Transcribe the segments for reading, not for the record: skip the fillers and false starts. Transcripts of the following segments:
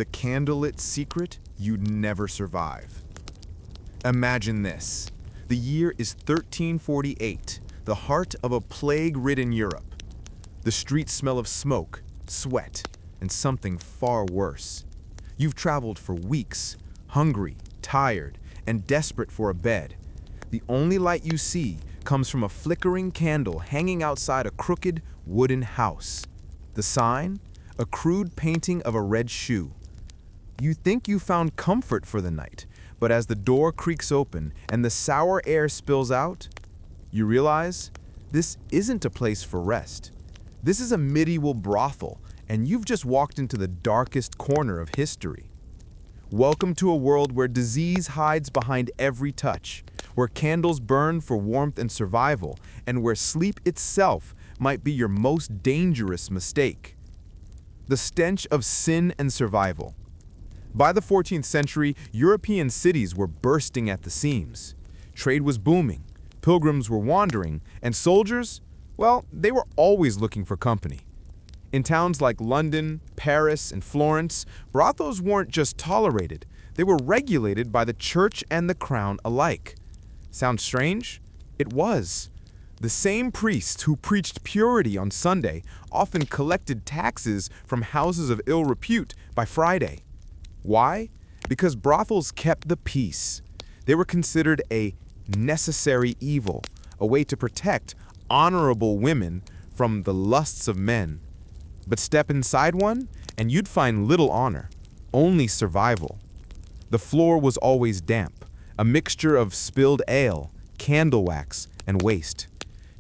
the candlelit secret you'd never survive. Imagine this. The year is 1348, the heart of a plague-ridden Europe. The streets smell of smoke, sweat, and something far worse. You've traveled for weeks, hungry, tired, and desperate for a bed. The only light you see comes from a flickering candle hanging outside a crooked wooden house. The sign? A crude painting of a red shoe. You think you found comfort for the night, but as the door creaks open and the sour air spills out, you realize this isn't a place for rest. This is a medieval brothel, and you've just walked into the darkest corner of history. Welcome to a world where disease hides behind every touch, where candles burn for warmth and survival, and where sleep itself might be your most dangerous mistake. The stench of sin and survival. By the 14th century, European cities were bursting at the seams. Trade was booming, pilgrims were wandering, and soldiers, well, they were always looking for company. In towns like London, Paris, and Florence, brothels weren't just tolerated, they were regulated by the church and the crown alike. Sounds strange? It was. The same priests who preached purity on Sunday often collected taxes from houses of ill repute by Friday. Why? Because brothels kept the peace. They were considered a necessary evil, a way to protect honorable women from the lusts of men. But step inside one, and you'd find little honor, only survival. The floor was always damp, a mixture of spilled ale, candle wax, and waste.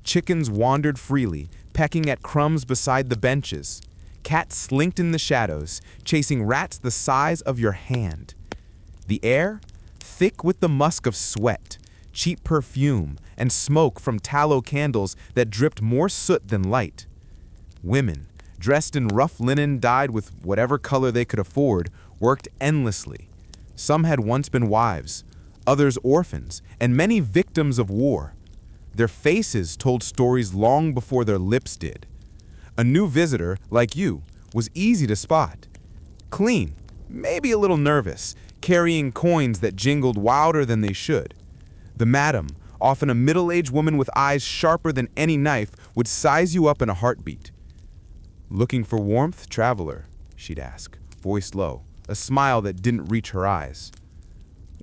Chickens wandered freely, pecking at crumbs beside the benches. Cats slinked in the shadows, chasing rats the size of your hand. The air? Thick with the musk of sweat, cheap perfume, and smoke from tallow candles that dripped more soot than light. Women, dressed in rough linen dyed with whatever color they could afford, worked endlessly. Some had once been wives, others orphans, and many victims of war. Their faces told stories long before their lips did. A new visitor, like you, was easy to spot. Clean, maybe a little nervous, carrying coins that jingled wilder than they should. The madam, often a middle-aged woman with eyes sharper than any knife, would size you up in a heartbeat. "Looking for warmth, traveler?" she'd ask, voice low, a smile that didn't reach her eyes.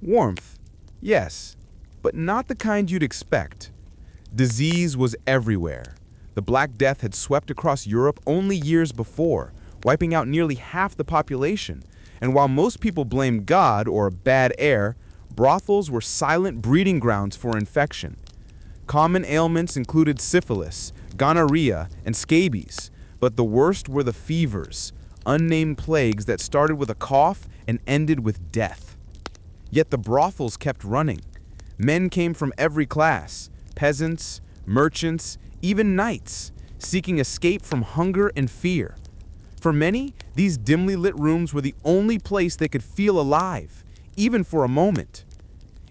Warmth, yes, but not the kind you'd expect. Disease was everywhere. The Black Death had swept across Europe only years before, wiping out nearly half the population. And while most people blamed God or bad air, brothels were silent breeding grounds for infection. Common ailments included syphilis, gonorrhea, and scabies, but the worst were the fevers, unnamed plagues that started with a cough and ended with death. Yet the brothels kept running. Men came from every class, peasants, merchants, even knights, seeking escape from hunger and fear. For many, these dimly lit rooms were the only place they could feel alive, even for a moment.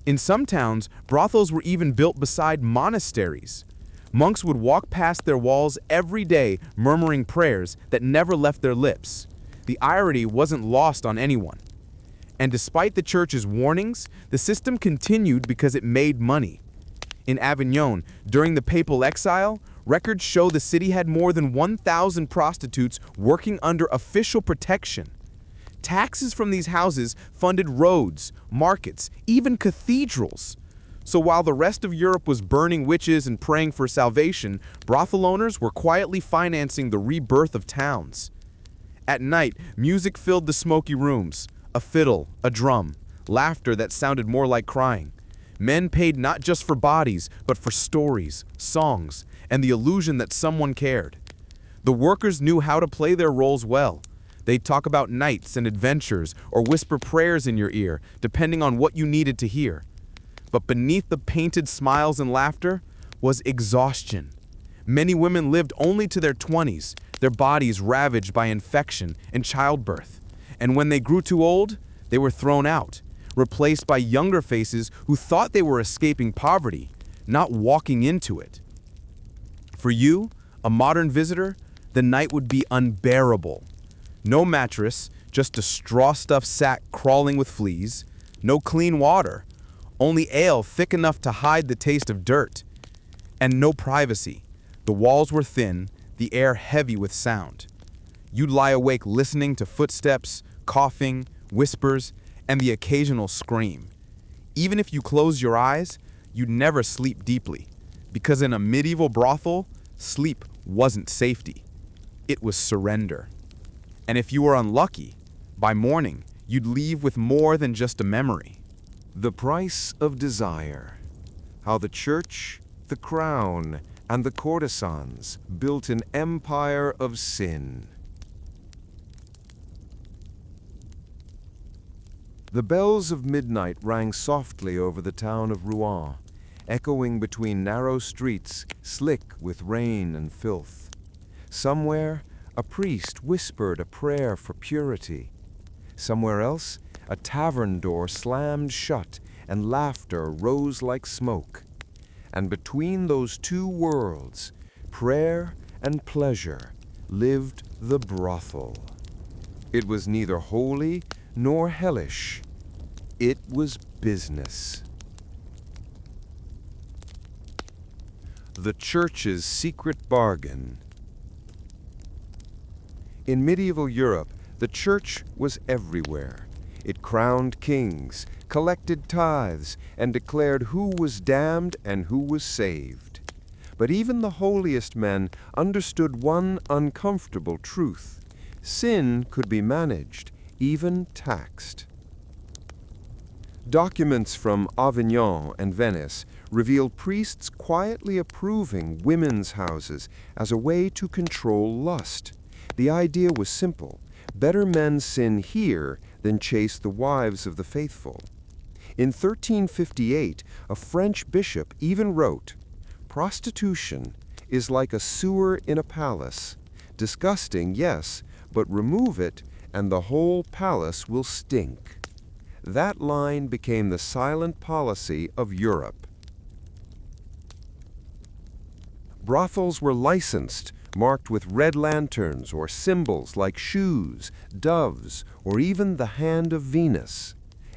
In some towns, brothels were even built beside monasteries. Monks would walk past their walls every day, murmuring prayers that never left their lips. The irony wasn't lost on anyone. And despite the church's warnings, the system continued because it made money. In Avignon, during the papal exile, records show the city had more than 1,000 prostitutes working under official protection. Taxes from these houses funded roads, markets, even cathedrals. So while the rest of Europe was burning witches and praying for salvation, brothel owners were quietly financing the rebirth of towns. At night, music filled the smoky rooms, a fiddle, a drum, laughter that sounded more like crying. Men paid not just for bodies, but for stories, songs, and the illusion that someone cared. The workers knew how to play their roles well. They'd talk about nights and adventures or whisper prayers in your ear, depending on what you needed to hear. But beneath the painted smiles and laughter was exhaustion. Many women lived only to their 20s, their bodies ravaged by infection and childbirth. And when they grew too old, they were thrown out, replaced by younger faces who thought they were escaping poverty, not walking into it. For you, a modern visitor, the night would be unbearable. No mattress, Just a straw-stuffed sack crawling with fleas, no clean water, only ale thick enough to hide the taste of dirt, and no privacy. The walls were thin, the air heavy with sound. You'd lie awake listening to footsteps, coughing, whispers, and the occasional scream. Even if you closed your eyes, you'd never sleep deeply, because in a medieval brothel, sleep wasn't safety. It was surrender. And if you were unlucky, by morning, you'd leave with more than just a memory. The price of desire. How the church, the crown, and the courtesans built an empire of sin. The bells of midnight rang softly over the town of Rouen, echoing between narrow streets slick with rain and filth. Somewhere, a priest whispered a prayer for purity. Somewhere else, a tavern door slammed shut and laughter rose like smoke. And between those two worlds, prayer and pleasure, lived the brothel. It was neither holy nor hellish. It was business. The church's secret bargain. In medieval Europe, the church was everywhere. It crowned kings, collected tithes, and declared who was damned and who was saved. But even the holiest men understood one uncomfortable truth. Sin could be managed, even taxed. Documents from Avignon and Venice reveal priests quietly approving women's houses as a way to control lust. The idea was simple. Better men sin here than chase the wives of the faithful. In 1358, a French bishop even wrote, "Prostitution is like a sewer in a palace. Disgusting, yes, but remove it, and the whole palace will stink." That line became the silent policy of Europe. Brothels were licensed, marked with red lanterns or symbols like shoes, doves, or even the hand of Venus.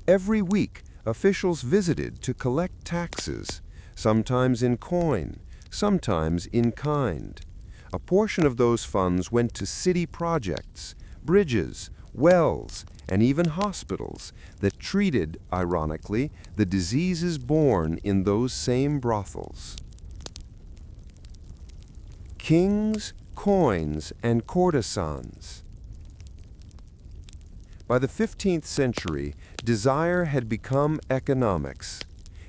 Every week, officials visited to collect taxes, sometimes in coin, sometimes in kind. A portion of those funds went to city projects, bridges, wells, and even hospitals that treated, ironically, the diseases born in those same brothels. Kings, coins, and courtesans. By the 15th century, desire had become economics.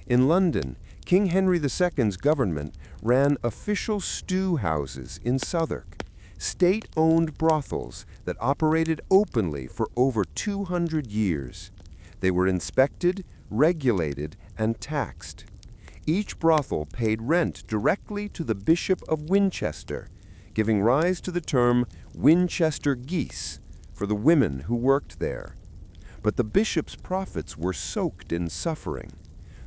In London, King Henry II's government ran official stew houses in Southwark, state-owned brothels that operated openly for over 200 years. They were inspected, regulated, and taxed. Each brothel paid rent directly to the Bishop of Winchester, giving rise to the term Winchester geese for the women who worked there. But the bishop's profits were soaked in suffering.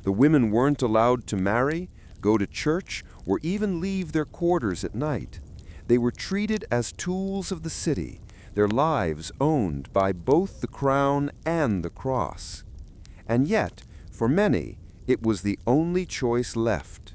The women weren't allowed to marry, go to church, or even leave their quarters at night. They were treated as tools of the city, their lives owned by both the crown and the cross. And yet, for many, it was the only choice left.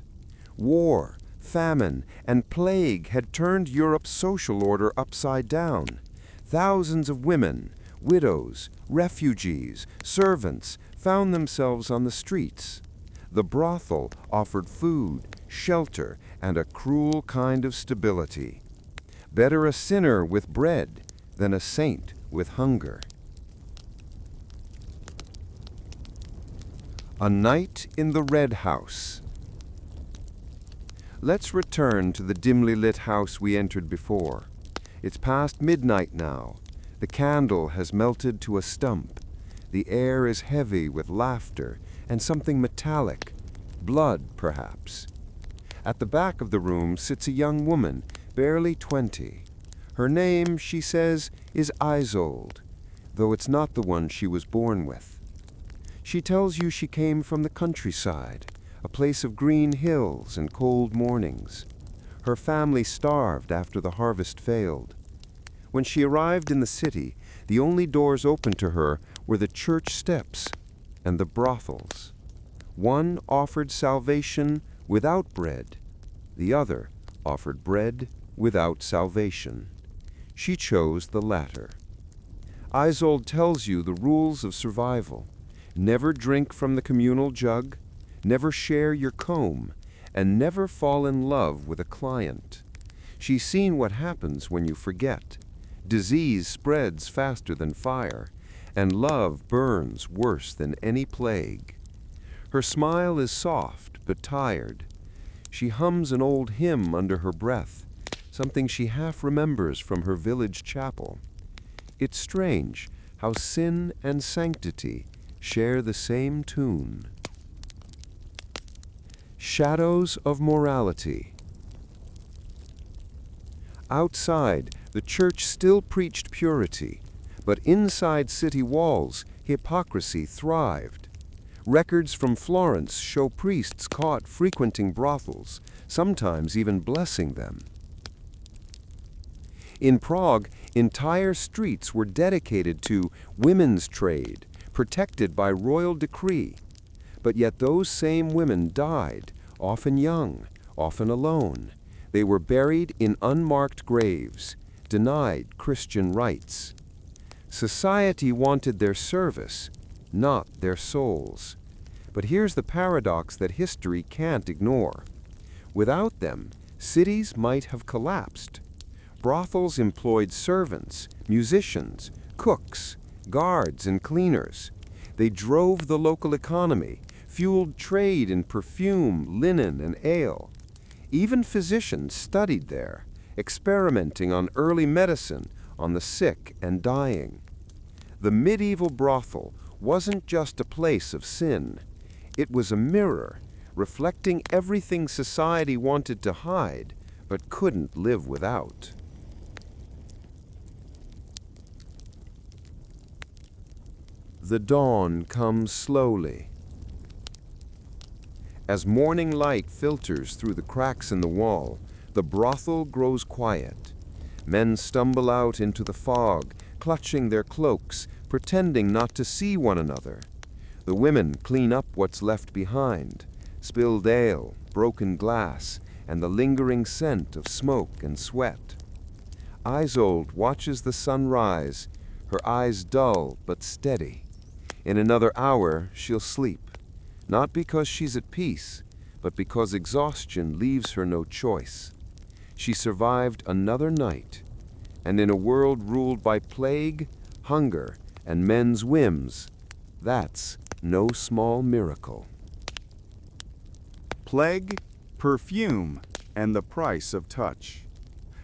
War, famine, and plague had turned Europe's social order upside down. Thousands of women, widows, refugees, servants found themselves on the streets. The brothel offered food, shelter, and a cruel kind of stability. Better a sinner with bread than a saint with hunger. A night in the Red House. Let's return to the dimly lit house we entered before. It's past midnight now. The candle has melted to a stump. The air is heavy with laughter and something metallic, blood perhaps. At the back of the room sits a young woman, barely 20. Her name, she says, is Isolde, though it's not the one she was born with. She tells you she came from the countryside, a place of green hills and cold mornings. Her family starved after the harvest failed. When she arrived in the city, The only doors open to her were the church steps and the brothels. One offered salvation without bread. The other offered bread without salvation. She chose the latter. Isolde tells you the rules of survival. Never drink from the communal jug, never share your comb, and never fall in love with a client. She's seen what happens when you forget. Disease spreads faster than fire, and love burns worse than any plague. Her smile is soft but tired. She hums an old hymn under her breath, something she half remembers from her village chapel. It's strange how sin and sanctity share the same tune. Shadows of morality. Outside, the church still preached purity, but inside city walls, hypocrisy thrived. Records from Florence show priests caught frequenting brothels, sometimes even blessing them. In Prague, entire streets were dedicated to women's trade, protected by royal decree. But yet those same women died, often young, often alone. They were buried in unmarked graves, denied Christian rights. Society wanted their service, not their souls. But here's the paradox that history can't ignore. Without them, cities might have collapsed. Brothels employed servants, musicians, cooks, guards, and cleaners. They drove the local economy, fueled trade in perfume, linen, and ale. Even physicians studied there, experimenting on early medicine, on the sick and dying. The medieval brothel wasn't just a place of sin. It was a mirror, reflecting everything society wanted to hide, but couldn't live without. The dawn comes slowly. As morning light filters through the cracks in the wall, the brothel grows quiet. Men stumble out into the fog, clutching their cloaks, pretending not to see one another. The women clean up what's left behind, spilled ale, broken glass, and the lingering scent of smoke and sweat. Isolde watches the sun rise, her eyes dull but steady. In another hour, she'll sleep, not because she's at peace, but because exhaustion leaves her no choice. She survived another night, and in a world ruled by plague, hunger, and men's whims, that's no small miracle. Plague, perfume, and the price of touch.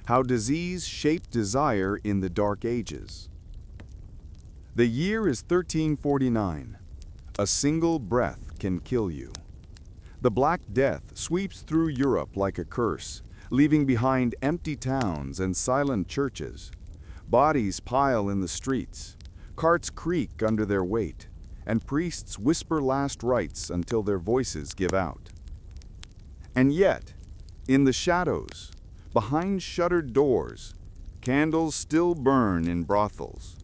How disease shaped desire in the Dark Ages. The year is 1349. A single breath can kill you. The Black Death sweeps through Europe like a curse, leaving behind empty towns and silent churches. Bodies pile in the streets, carts creak under their weight, and priests whisper last rites until their voices give out. And yet, in the shadows, behind shuttered doors, candles still burn in brothels.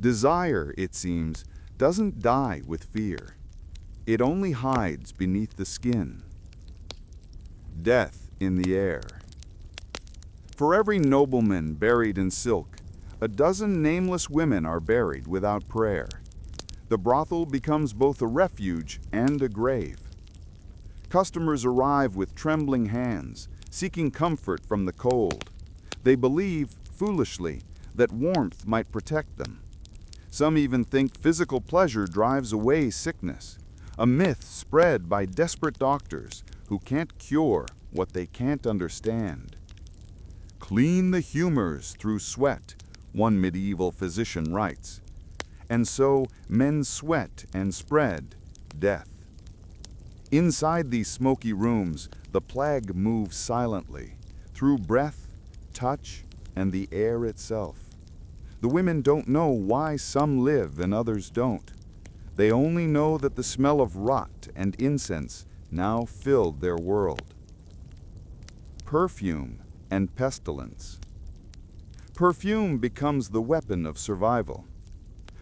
Desire, it seems, doesn't die with fear. It only hides beneath the skin. Death in the air. For every nobleman buried in silk, a dozen nameless women are buried without prayer. The brothel becomes both a refuge and a grave. Customers arrive with trembling hands, seeking comfort from the cold. They believe, foolishly, that warmth might protect them. Some even think physical pleasure drives away sickness, a myth spread by desperate doctors who can't cure what they can't understand. Clean the humors through sweat, one medieval physician writes. And so men sweat and spread death. Inside these smoky rooms, the plague moves silently, through breath, touch, and the air itself. The women don't know why some live and others don't. They only know that the smell of rot and incense now filled their world. Perfume and pestilence. Perfume becomes the weapon of survival.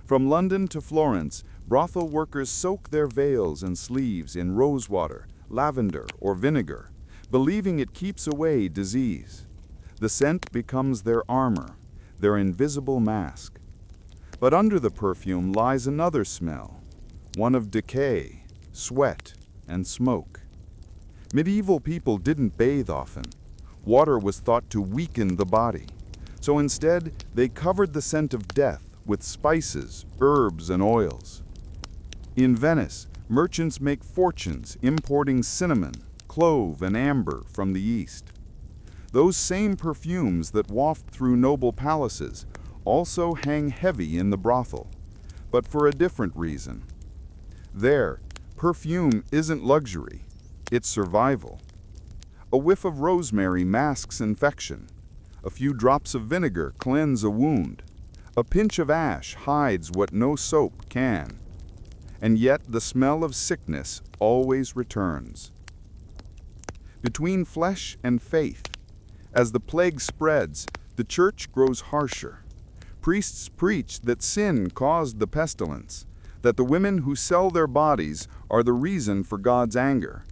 From London to Florence, brothel workers soak their veils and sleeves in rosewater, lavender, or vinegar, believing it keeps away disease. The scent becomes their armor, their invisible mask. But under the perfume lies another smell, one of decay, sweat, and smoke. Medieval people didn't bathe often. Water was thought to weaken the body. So instead, they covered the scent of death with spices, herbs, and oils. In Venice, merchants make fortunes importing cinnamon, clove, and amber from the East. Those same perfumes that waft through noble palaces also hang heavy in the brothel, but for a different reason. There, perfume isn't luxury, it's survival. A whiff of rosemary masks infection. A few drops of vinegar cleanse a wound. A pinch of ash hides what no soap can. And yet the smell of sickness always returns. Between flesh and faith, as the plague spreads, the church grows harsher. Priests preach that sin caused the pestilence, that the women who sell their bodies are the reason for God's anger.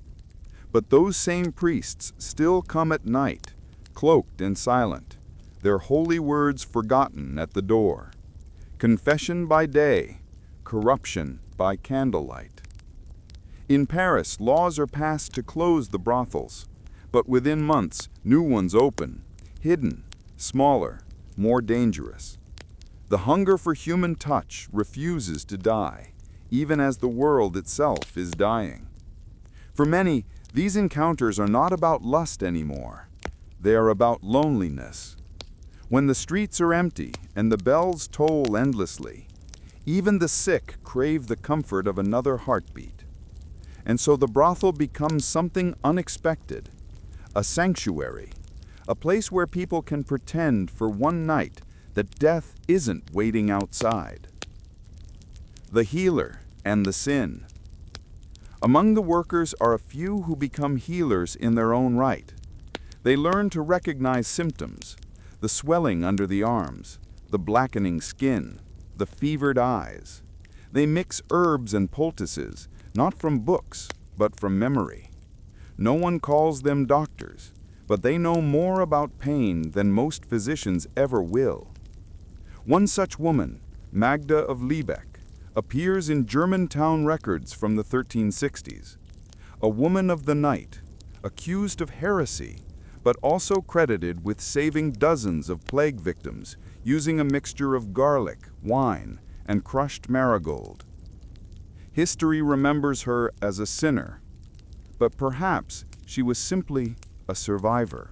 But those same priests still come at night, cloaked and silent, their holy words forgotten at the door. Confession by day, corruption by candlelight. In Paris, laws are passed to close the brothels, but within months, new ones open, hidden, smaller, more dangerous. The hunger for human touch refuses to die, even as the world itself is dying. For many, these encounters are not about lust anymore. They are about loneliness. When the streets are empty and the bells toll endlessly, even the sick crave the comfort of another heartbeat. And so the brothel becomes something unexpected, a sanctuary, a place where people can pretend for one night that death isn't waiting outside. The healer and the sin. Among the workers are a few who become healers in their own right. They learn to recognize symptoms, the swelling under the arms, the blackening skin, the fevered eyes. They mix herbs and poultices, not from books, but from memory. No one calls them doctors, but they know more about pain than most physicians ever will. One such woman, Magda of Liebeck, appears in Germantown records from the 1360s. A woman of the night, accused of heresy, but also credited with saving dozens of plague victims using a mixture of garlic, wine, and crushed marigold. History remembers her as a sinner, but perhaps she was simply a survivor.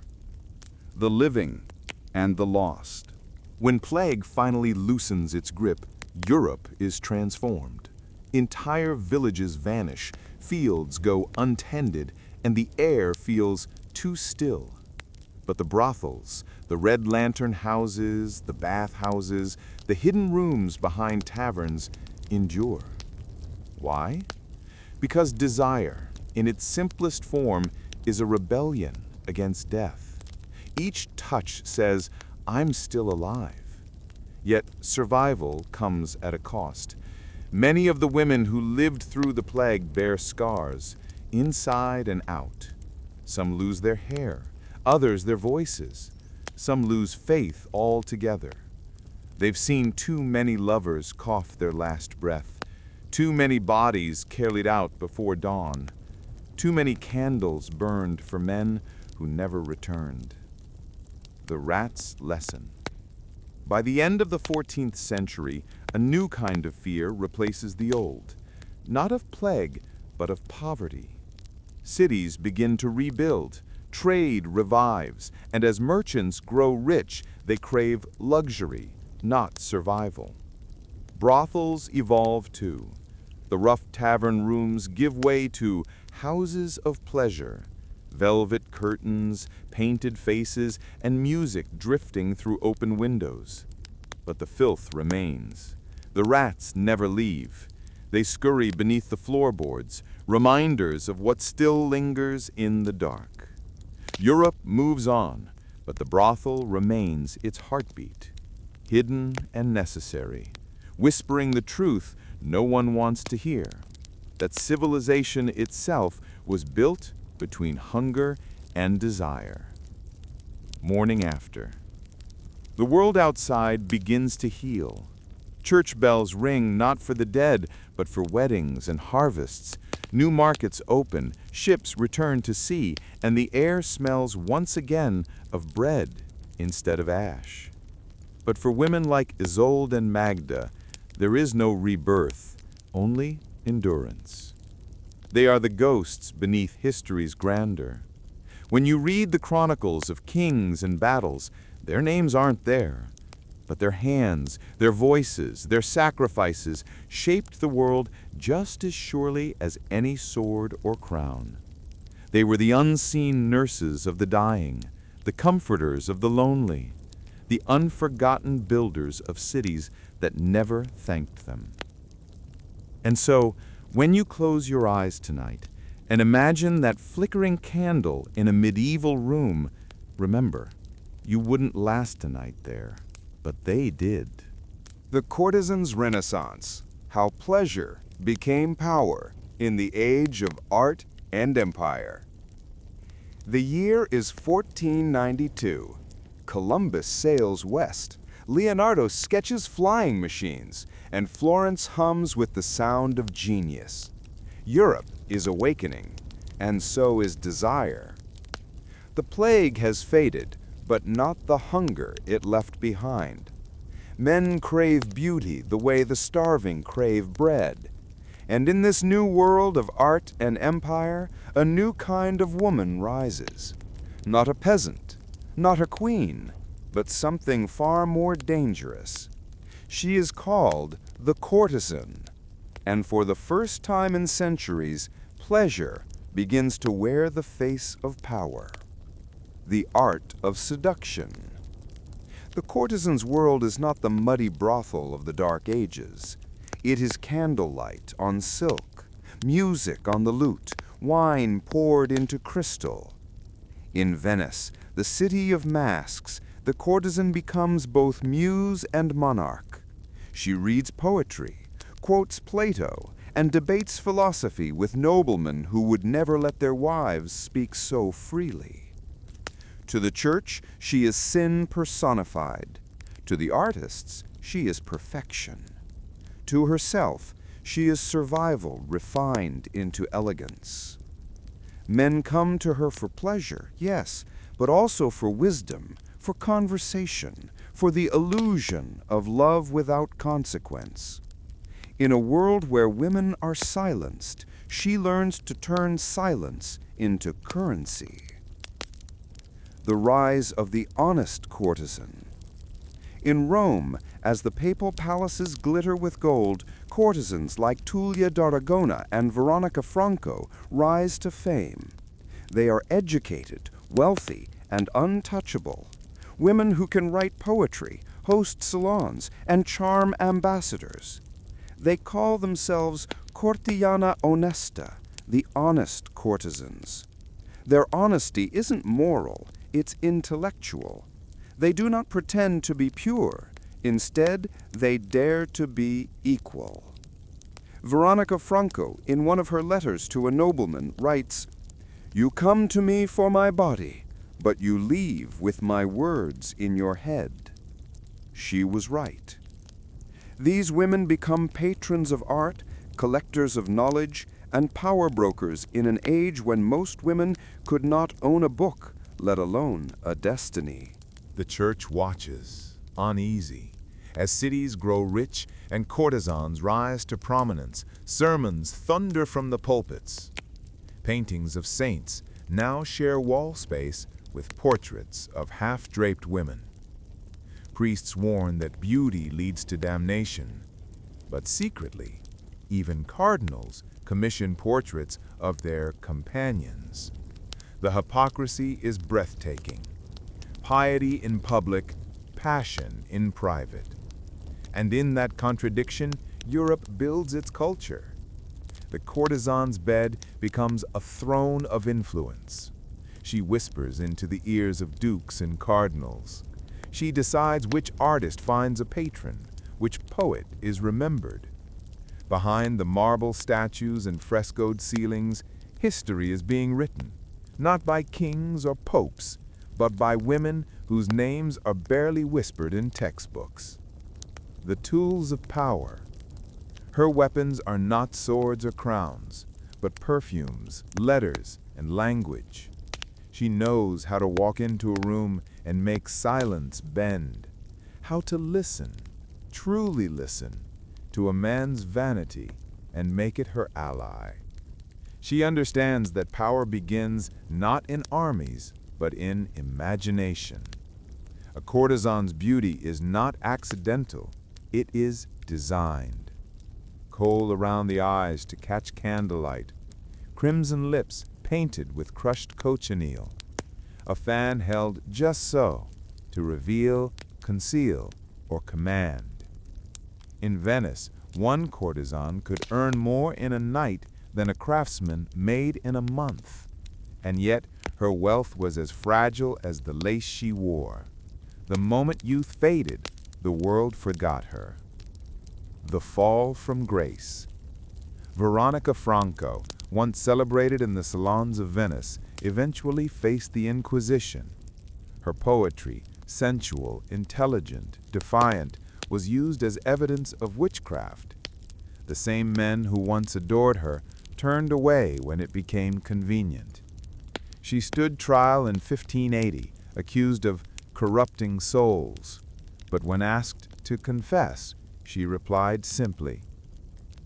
The living and the lost. When plague finally loosens its grip, Europe is transformed. Entire villages vanish, fields go untended, and the air feels too still. But the brothels, the red lantern houses, the bath houses, the hidden rooms behind taverns endure. Why? Because desire, in its simplest form, is a rebellion against death. Each touch says, "I'm still alive." Yet survival comes at a cost. Many of the women who lived through the plague bear scars, inside and out. Some lose their hair, others their voices. Some lose faith altogether. They've seen too many lovers cough their last breath, too many bodies carried out before dawn, too many candles burned for men who never returned. The rat's lesson. By the end of the 14th century, a new kind of fear replaces the old, not of plague, but of poverty. Cities begin to rebuild, trade revives, and as merchants grow rich, they crave luxury, not survival. Brothels evolve too. The rough tavern rooms give way to houses of pleasure, velvet curtains, painted faces, and music drifting through open windows. But the filth remains. The rats never leave. They scurry beneath the floorboards, reminders of what still lingers in the dark. Europe moves on, But the brothel remains its heartbeat, hidden and necessary, whispering the truth no one wants to hear, that civilization itself was built between hunger and desire. Morning after. The world outside begins to heal. Church bells ring not for the dead, but for weddings and harvests. New markets open, ships return to sea, and the air smells once again of bread instead of ash. But for women like Isolde and Magda, there is no rebirth, only endurance. They are the ghosts beneath history's grandeur. When you read the chronicles of kings and battles, their names aren't there, but their hands, their voices, their sacrifices shaped the world just as surely as any sword or crown. They were the unseen nurses of the dying, the comforters of the lonely, the unforgotten builders of cities that never thanked them. And so, when you close your eyes tonight and imagine that flickering candle in a medieval room, remember, you wouldn't last a night there, but they did. The Courtesan's Renaissance, how pleasure became power in the age of art and empire. The year is 1492. Columbus sails west. Leonardo sketches flying machines, and Florence hums with the sound of genius. Europe is awakening, and so is desire. The plague has faded, but not the hunger it left behind. Men crave beauty the way the starving crave bread. And in this new world of art and empire, a new kind of woman rises. Not a peasant, not a queen, but something far more dangerous. She is called the courtesan, and for the first time in centuries, pleasure begins to wear the face of power. The art of seduction. The courtesan's world is not the muddy brothel of the Dark Ages. It is candlelight on silk, music on the lute, wine poured into crystal. In Venice, the city of masks, the courtesan becomes both muse and monarch. She reads poetry, quotes Plato, and debates philosophy with noblemen who would never let their wives speak so freely. To the church, she is sin personified. To the artists, she is perfection. To herself, she is survival refined into elegance. Men come to her for pleasure, yes, but also for wisdom, for conversation, for the illusion of love without consequence. In a world where women are silenced, she learns to turn silence into currency. The rise of the honest courtesan. In Rome, as the papal palaces glitter with gold, courtesans like Tullia d'Aragona and Veronica Franco rise to fame. They are educated, wealthy, and untouchable. Women who can write poetry, host salons, and charm ambassadors. They call themselves Cortiana Onesta, the honest courtesans. Their honesty isn't moral, it's intellectual. They do not pretend to be pure. Instead, they dare to be equal. Veronica Franco, in one of her letters to a nobleman, writes, "You come to me for my body, but you leave with my words in your head." She was right. These women become patrons of art, collectors of knowledge, and power brokers in an age when most women could not own a book, let alone a destiny. The church watches, uneasy, as cities grow rich and courtesans rise to prominence. Sermons thunder from the pulpits. Paintings of saints now share wall space with portraits of half-draped women. Priests warn that beauty leads to damnation, but secretly, even cardinals commission portraits of their companions. The hypocrisy is breathtaking. Piety in public, passion in private. And in that contradiction, Europe builds its culture. The courtesan's bed becomes a throne of influence. She whispers into the ears of dukes and cardinals. She decides which artist finds a patron, which poet is remembered. Behind the marble statues and frescoed ceilings, history is being written, not by kings or popes, but by women whose names are barely whispered in textbooks. The tools of power. Her weapons are not swords or crowns, but perfumes, letters, and language. She knows how to walk into a room and make silence bend, how to listen, truly listen, to a man's vanity and make it her ally. She understands that power begins not in armies, but in imagination. A courtesan's beauty is not accidental, it is designed. Kohl around the eyes to catch candlelight, crimson lips painted with crushed cochineal, a fan held just so to reveal, conceal, or command. In Venice, one courtesan could earn more in a night than a craftsman made in a month, and yet her wealth was as fragile as the lace she wore. The moment youth faded, the world forgot her. The fall from grace. Veronica Franco, once celebrated in the salons of Venice, eventually faced the Inquisition. Her poetry, sensual, intelligent, defiant, was used as evidence of witchcraft. The same men who once adored her turned away when it became convenient. She stood trial in 1580, accused of corrupting souls, but when asked to confess, she replied simply,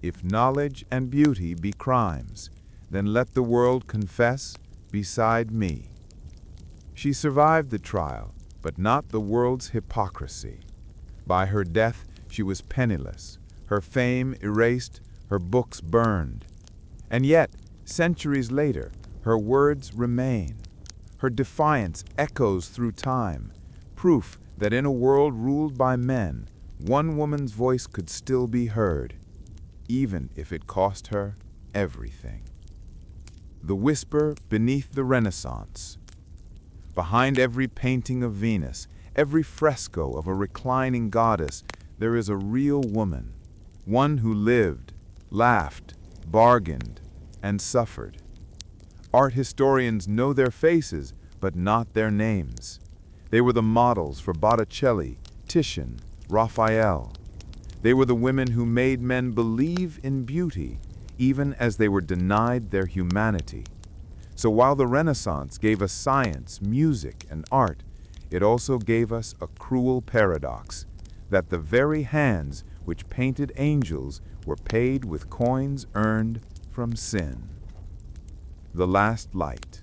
"If knowledge and beauty be crimes, then let the world confess beside me." She survived the trial, but not the world's hypocrisy. By her death, she was penniless, her fame erased, her books burned. And yet, centuries later, her words remain. Her defiance echoes through time, proof that in a world ruled by men, one woman's voice could still be heard, even if it cost her everything. The whisper beneath the Renaissance. Behind every painting of Venus, every fresco of a reclining goddess, there is a real woman, one who lived, laughed, bargained, and suffered. Art historians know their faces, but not their names. They were the models for Botticelli, Titian, Raphael. They were the women who made men believe in beauty, even as they were denied their humanity. So while the Renaissance gave us science, music, and art, it also gave us a cruel paradox, that the very hands which painted angels were paid with coins earned from sin. The last light.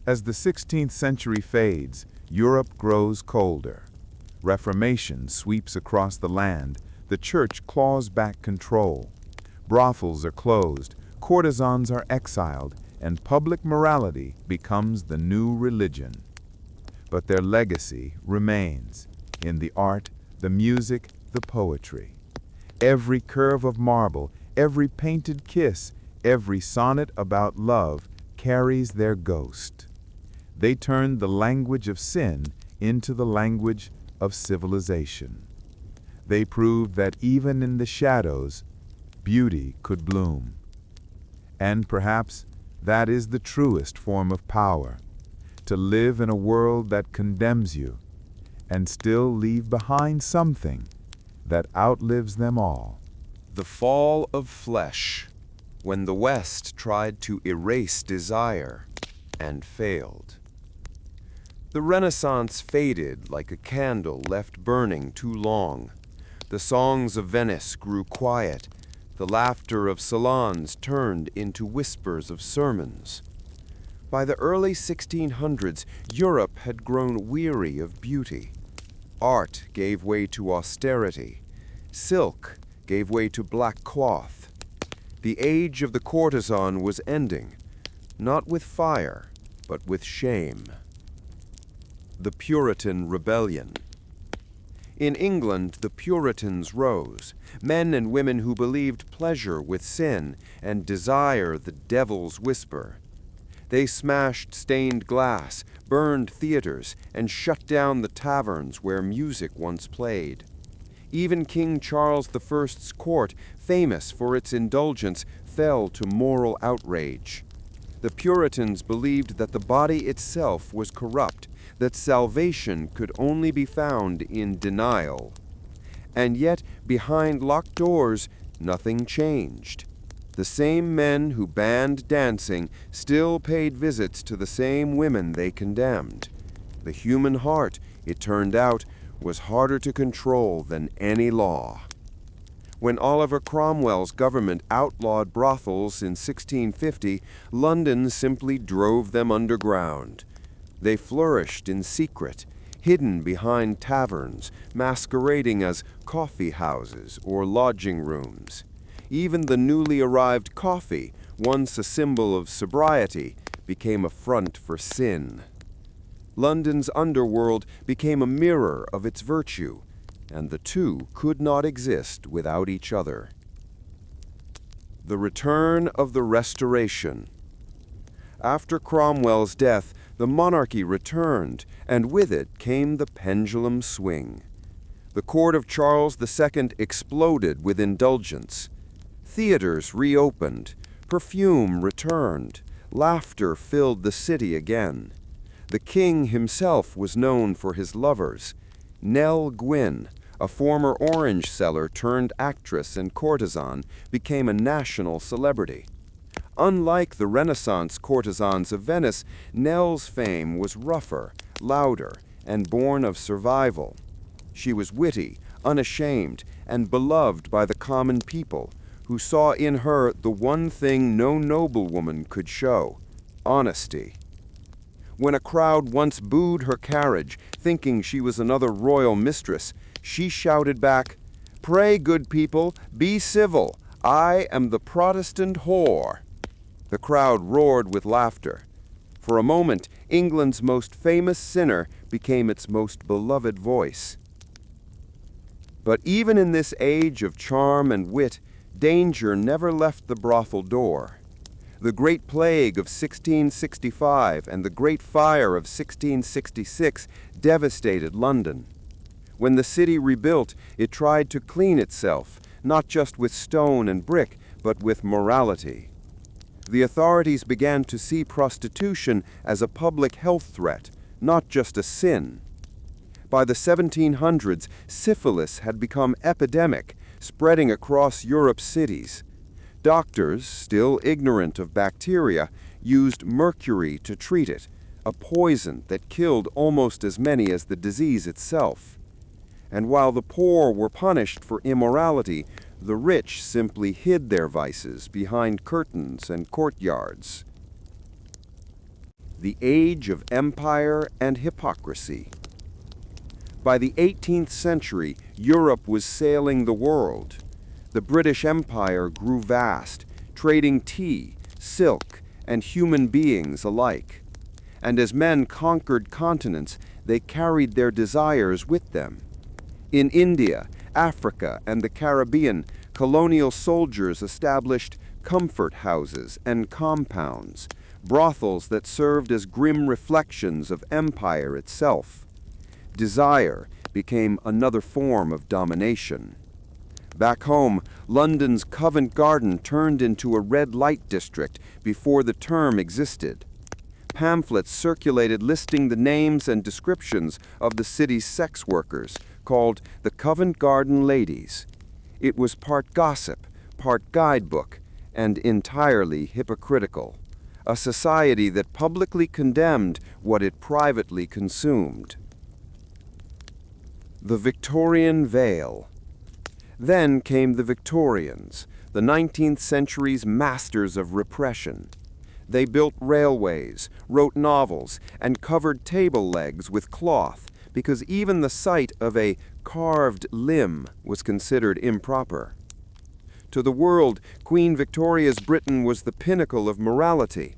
As the 16th century fades, Europe grows colder. Reformation sweeps across the land, the church claws back control. Brothels are closed, courtesans are exiled, and public morality becomes the new religion. But their legacy remains in the art, the music, the poetry. Every curve of marble, every painted kiss, every sonnet about love carries their ghost. They turned the language of sin into the language of civilization. They proved that even in the shadows, beauty could bloom. And perhaps that is the truest form of power, to live in a world that condemns you and still leave behind something that outlives them all. The fall of flesh, when the West tried to erase desire and failed. The Renaissance faded like a candle left burning too long. The songs of Venice grew quiet. The laughter of salons turned into whispers of sermons. By the early 1600s, Europe had grown weary of beauty. Art gave way to austerity. Silk gave way to black cloth. The age of the courtesan was ending, not with fire, but with shame. The Puritan Rebellion. In England, the Puritans rose, men and women who believed pleasure with sin and desire the devil's whisper. They smashed stained glass, burned theaters, and shut down the taverns where music once played. Even King Charles I's court, famous for its indulgence, fell to moral outrage. The Puritans believed that the body itself was corrupt, that salvation could only be found in denial. And yet, behind locked doors, nothing changed. The same men who banned dancing still paid visits to the same women they condemned. The human heart, it turned out, was harder to control than any law. When Oliver Cromwell's government outlawed brothels in 1650, London simply drove them underground. They flourished in secret, hidden behind taverns, masquerading as coffee houses or lodging rooms. Even the newly arrived coffee, once a symbol of sobriety, became a front for sin. London's underworld became a mirror of its virtue, and the two could not exist without each other. The return of the Restoration. After Cromwell's death, the monarchy returned, and with it came the pendulum swing. The court of Charles II exploded with indulgence. Theaters reopened, perfume returned, laughter filled the city again. The king himself was known for his lovers. Nell Gwynn, a former orange seller turned actress and courtesan, became a national celebrity. Unlike the Renaissance courtesans of Venice, Nell's fame was rougher, louder, and born of survival. She was witty, unashamed, and beloved by the common people, who saw in her the one thing no noblewoman could show: honesty. When a crowd once booed her carriage, thinking she was another royal mistress, she shouted back, "Pray, good people, be civil. I am the Protestant whore." The crowd roared with laughter. For a moment, England's most famous sinner became its most beloved voice. But even in this age of charm and wit, danger never left the brothel door. The Great Plague of 1665 and the Great Fire of 1666 devastated London. When the city rebuilt, it tried to clean itself, not just with stone and brick, but with morality. The authorities began to see prostitution as a public health threat, not just a sin. By the 1700s, syphilis had become epidemic, spreading across Europe's cities. Doctors, still ignorant of bacteria, used mercury to treat it, a poison that killed almost as many as the disease itself. And while the poor were punished for immorality, the rich simply hid their vices behind curtains and courtyards. The Age of Empire and Hypocrisy. By the 18th century, Europe was sailing the world. The British Empire grew vast, trading tea, silk, and human beings alike. And as men conquered continents, they carried their desires with them. In India, Africa, and the Caribbean, colonial soldiers established comfort houses and compounds, brothels that served as grim reflections of empire itself. Desire became another form of domination. Back home, London's Covent Garden turned into a red light district before the term existed. Pamphlets circulated listing the names and descriptions of the city's sex workers, called the Covent Garden Ladies. It was part gossip, part guidebook, and entirely hypocritical. A society that publicly condemned what it privately consumed. The Victorian Veil. Then came the Victorians, the 19th century's masters of repression. They built railways, wrote novels, and covered table legs with cloth, because even the sight of a carved limb was considered improper. To the world, Queen Victoria's Britain was the pinnacle of morality.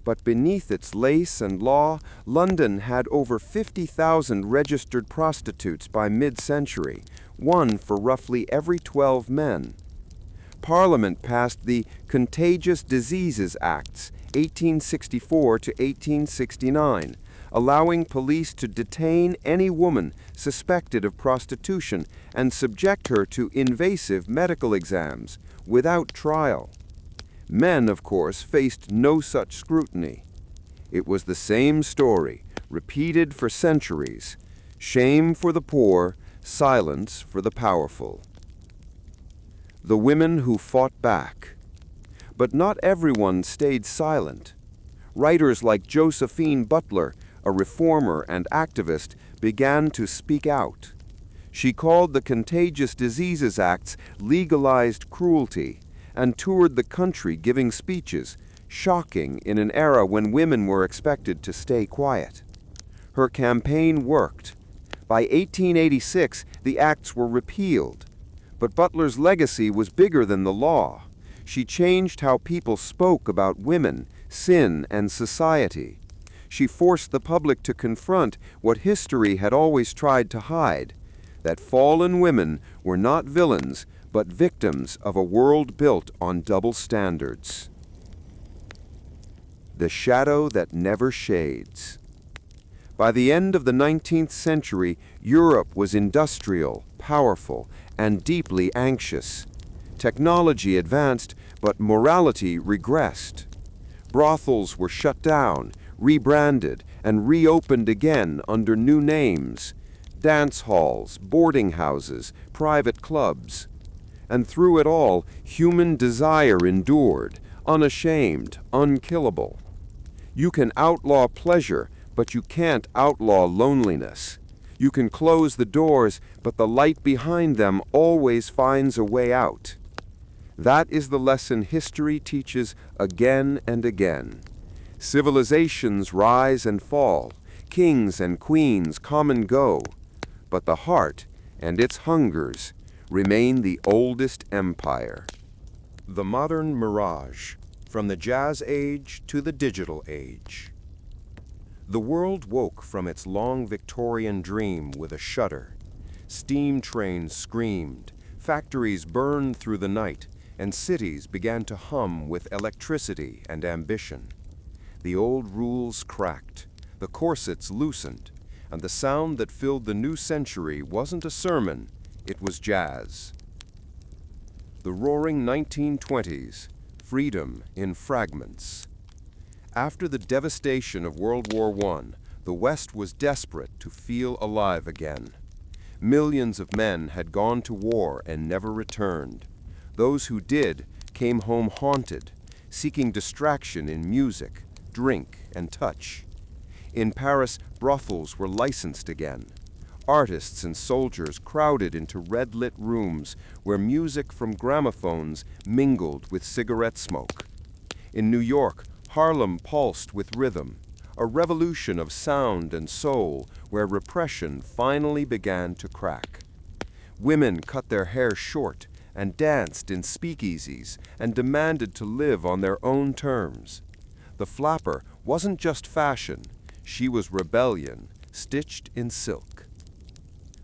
But beneath its lace and law, London had over 50,000 registered prostitutes by mid-century, one for roughly every 12 men. Parliament passed the Contagious Diseases Acts, 1864 to 1869, allowing police to detain any woman suspected of prostitution and subject her to invasive medical exams without trial. Men, of course, faced no such scrutiny. It was the same story, repeated for centuries: shame for the poor, silence for the powerful. The women who fought back. But not everyone stayed silent. Writers like Josephine Butler, a reformer and activist, began to speak out. She called the Contagious Diseases Acts legalized cruelty and toured the country giving speeches, shocking in an era when women were expected to stay quiet. Her campaign worked. By 1886, the acts were repealed. But Butler's legacy was bigger than the law. She changed how people spoke about women, sin, and society. She forced the public to confront what history had always tried to hide: that fallen women were not villains, but victims of a world built on double standards. The shadow that never shades. By the end of the 19th century, Europe was industrial, powerful, and deeply anxious. Technology advanced, but morality regressed. Brothels were shut down, rebranded, and reopened again under new names: dance halls, boarding houses, private clubs. And through it all, human desire endured, unashamed, unkillable. You can outlaw pleasure, but you can't outlaw loneliness. You can close the doors, but the light behind them always finds a way out. That is the lesson history teaches again and again. Civilizations rise and fall, kings and queens come and go, but the heart and its hungers remain the oldest empire. The modern mirage, from the jazz age to the digital age. The world woke from its long Victorian dream with a shudder. Steam trains screamed, factories burned through the night, and cities began to hum with electricity and ambition. The old rules cracked, the corsets loosened, and the sound that filled the new century wasn't a sermon, it was jazz. The roaring 1920s, freedom in fragments. After the devastation of World War I, the West was desperate to feel alive again. Millions of men had gone to war and never returned. Those who did came home haunted, seeking distraction in music, drink, and touch. In Paris, brothels were licensed again. Artists and soldiers crowded into red-lit rooms where music from gramophones mingled with cigarette smoke. In New York, Harlem pulsed with rhythm, a revolution of sound and soul where repression finally began to crack. Women cut their hair short and danced in speakeasies and demanded to live on their own terms. The flapper wasn't just fashion, she was rebellion, stitched in silk.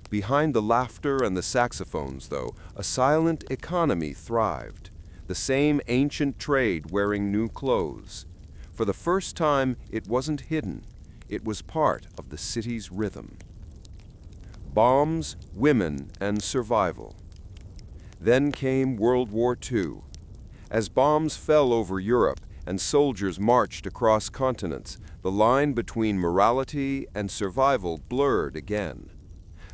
Behind the laughter and the saxophones, though, a silent economy thrived, the same ancient trade wearing new clothes. For the first time, it wasn't hidden. It was part of the city's rhythm. Bombs, women, and survival. Then came World War II. As bombs fell over Europe and soldiers marched across continents, the line between morality and survival blurred again.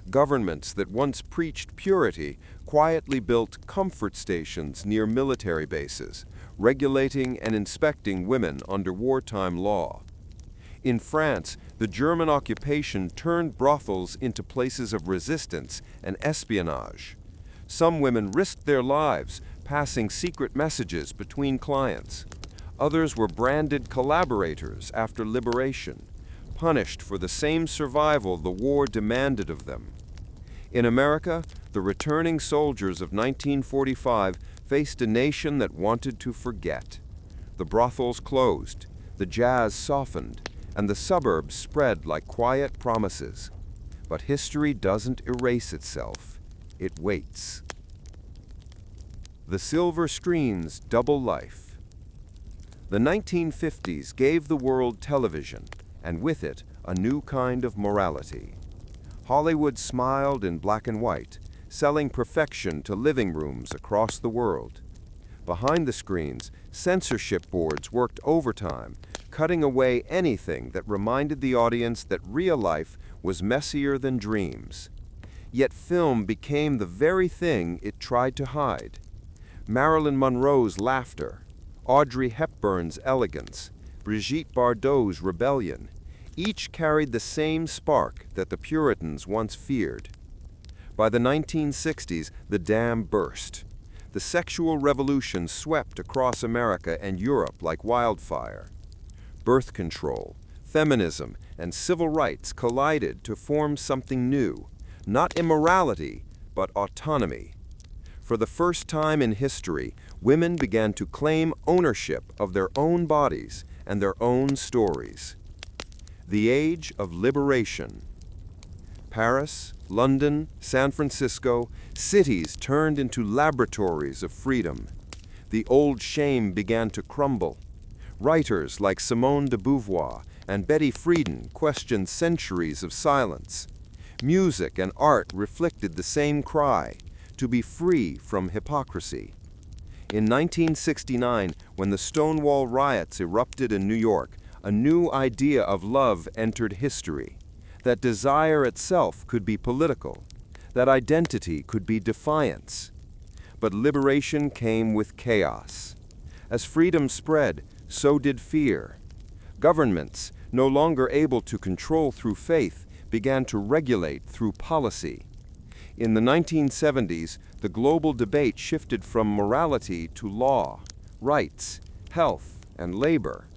Governments that once preached purity quietly built comfort stations near military bases, regulating and inspecting women under wartime law. In France, the German occupation turned brothels into places of resistance and espionage. Some women risked their lives, passing secret messages between clients. Others were branded collaborators after liberation, punished for the same survival the war demanded of them. In America, the returning soldiers of 1945 faced a nation that wanted to forget. The brothels closed, the jazz softened, and the suburbs spread like quiet promises. But history doesn't erase itself. It waits. The silver screen's double life. The 1950s gave the world television, and with it, a new kind of morality. Hollywood smiled in black and white, selling perfection to living rooms across the world. Behind the screens, censorship boards worked overtime, cutting away anything that reminded the audience that real life was messier than dreams. Yet film became the very thing it tried to hide. Marilyn Monroe's laughter, Audrey Hepburn's elegance, Brigitte Bardot's rebellion, each carried the same spark that the Puritans once feared. By the 1960s, the dam burst. The sexual revolution swept across America and Europe like wildfire. Birth control, feminism, and civil rights collided to form something new, not immorality, but autonomy. For the first time in history, women began to claim ownership of their own bodies and their own stories. The age of liberation. Paris, London, San Francisco, cities turned into laboratories of freedom. The old shame began to crumble. Writers like Simone de Beauvoir and Betty Friedan questioned centuries of silence. Music and art reflected the same cry, to be free from hypocrisy. In 1969, when the Stonewall riots erupted in New York, a new idea of love entered history, that desire itself could be political, that identity could be defiance. But liberation came with chaos. As freedom spread, so did fear. Governments, no longer able to control through faith, began to regulate through policy. In the 1970s, the global debate shifted from morality to law, rights, health, and labor.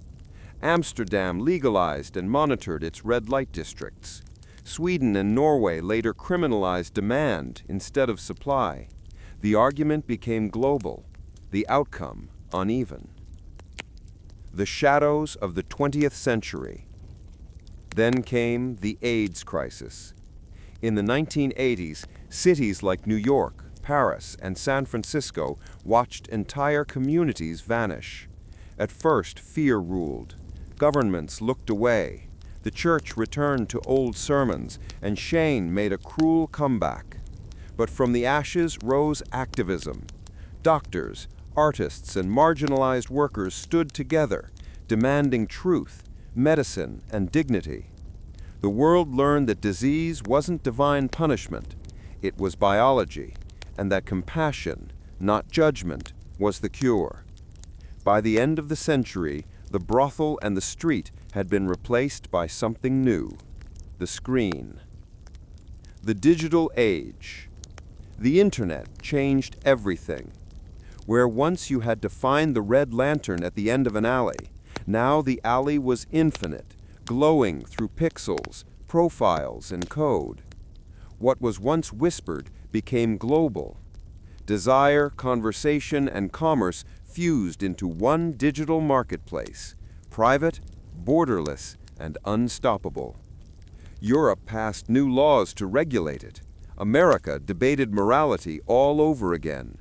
Amsterdam legalized and monitored its red light districts. Sweden and Norway later criminalized demand instead of supply. The argument became global, the outcome uneven. The shadows of the 20th century. Then came the AIDS crisis. In the 1980s, cities like New York, Paris, and San Francisco watched entire communities vanish. At first, fear ruled. Governments looked away. The church returned to old sermons, and Shane made a cruel comeback. But from the ashes rose activism. Doctors, artists, and marginalized workers stood together, demanding truth, medicine, and dignity. The world learned that disease wasn't divine punishment, it was biology, and that compassion, not judgment, was the cure. By the end of the century, the brothel and the street had been replaced by something new, the screen. The digital age. The internet changed everything. Where once you had to find the red lantern at the end of an alley, now the alley was infinite, glowing through pixels, profiles, and code. What was once whispered became global. Desire, conversation, and commerce fused into one digital marketplace, private, borderless, and unstoppable. Europe passed new laws to regulate it. America debated morality all over again.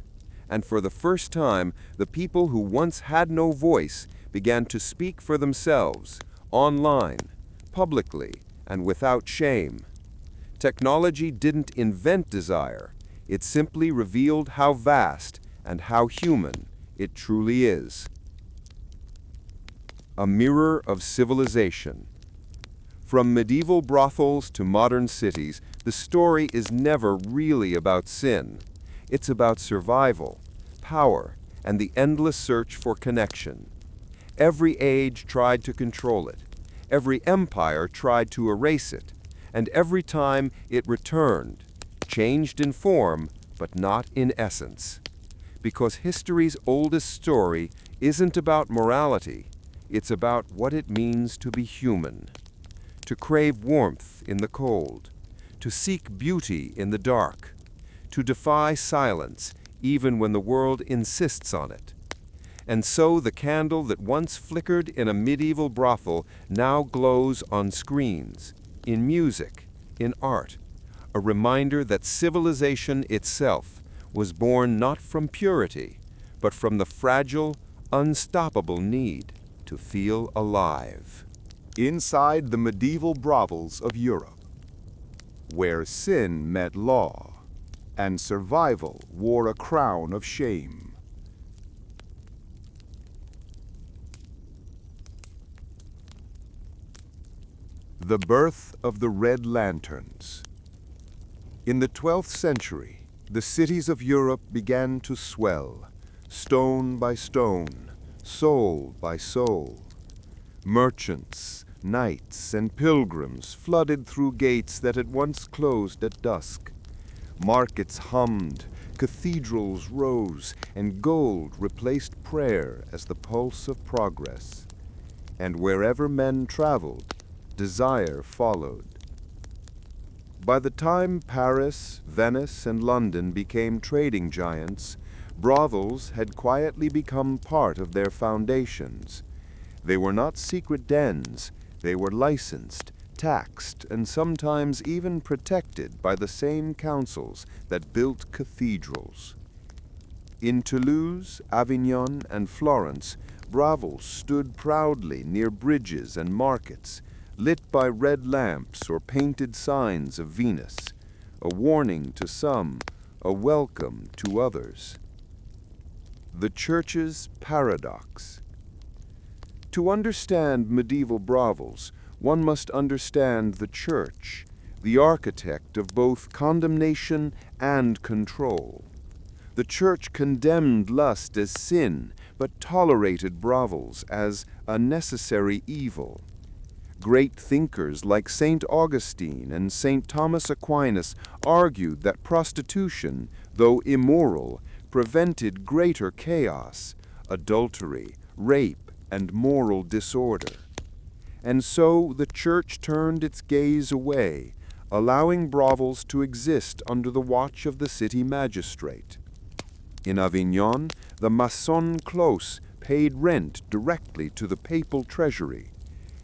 And for the first time, the people who once had no voice began to speak for themselves, online, publicly, and without shame. Technology didn't invent desire, it simply revealed how vast and how human it truly is. A mirror of civilization. From medieval brothels to modern cities, the story is never really about sin. It's about survival, power, and the endless search for connection. Every age tried to control it. Every empire tried to erase it. And every time it returned, changed in form, but not in essence. Because history's oldest story isn't about morality, it's about what it means to be human. To crave warmth in the cold, to seek beauty in the dark, to defy silence even when the world insists on it. And so the candle that once flickered in a medieval brothel now glows on screens, in music, in art, a reminder that civilization itself was born not from purity, but from the fragile, unstoppable need to feel alive. Inside the medieval brothels of Europe, where sin met law and survival wore a crown of shame. The birth of the red lanterns. In the 12th century, the cities of Europe began to swell, stone by stone, soul by soul. Merchants, knights, and pilgrims flooded through gates that had once closed at dusk. Markets hummed, cathedrals rose, and gold replaced prayer as the pulse of progress. And wherever men traveled, desire followed. By the time Paris, Venice, and London became trading giants, brothels had quietly become part of their foundations. They were not secret dens, they were licensed, taxed, and sometimes even protected by the same councils that built cathedrals. In Toulouse, Avignon, and Florence, brothels stood proudly near bridges and markets, lit by red lamps or painted signs of Venus, a warning to some, a welcome to others. The Church's paradox. To understand medieval brothels, one must understand the Church, the architect of both condemnation and control. The Church condemned lust as sin, but tolerated brothels as a necessary evil. Great thinkers like St. Augustine and St. Thomas Aquinas argued that prostitution, though immoral, prevented greater chaos, adultery, rape, and moral disorder. And so the Church turned its gaze away, allowing brothels to exist under the watch of the city magistrate. In Avignon, the Maçon close paid rent directly to the papal treasury.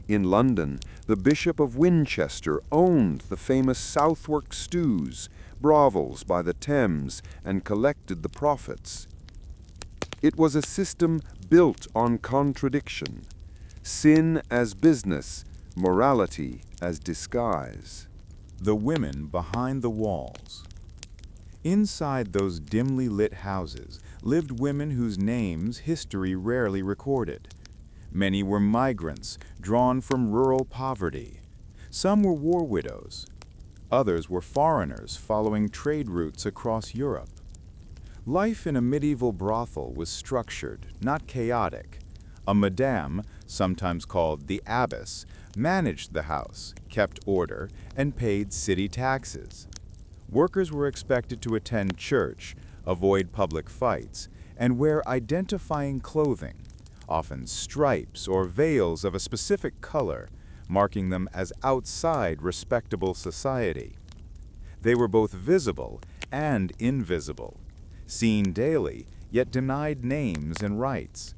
In London, the Bishop of Winchester owned the famous Southwark stews, brothels by the Thames, and collected the profits. It was a system built on contradiction, sin as business, morality as disguise. The women behind the walls. Inside those dimly lit houses lived women whose names history rarely recorded. Many were migrants drawn from rural poverty. Some were war widows. Others were foreigners following trade routes across Europe. Life in a medieval brothel was structured, not chaotic. A madame, sometimes called the abbess, managed the house, kept order, and paid city taxes. Workers were expected to attend church, avoid public fights, and wear identifying clothing, often stripes or veils of a specific color, marking them as outside respectable society. They were both visible and invisible, seen daily, yet denied names and rights.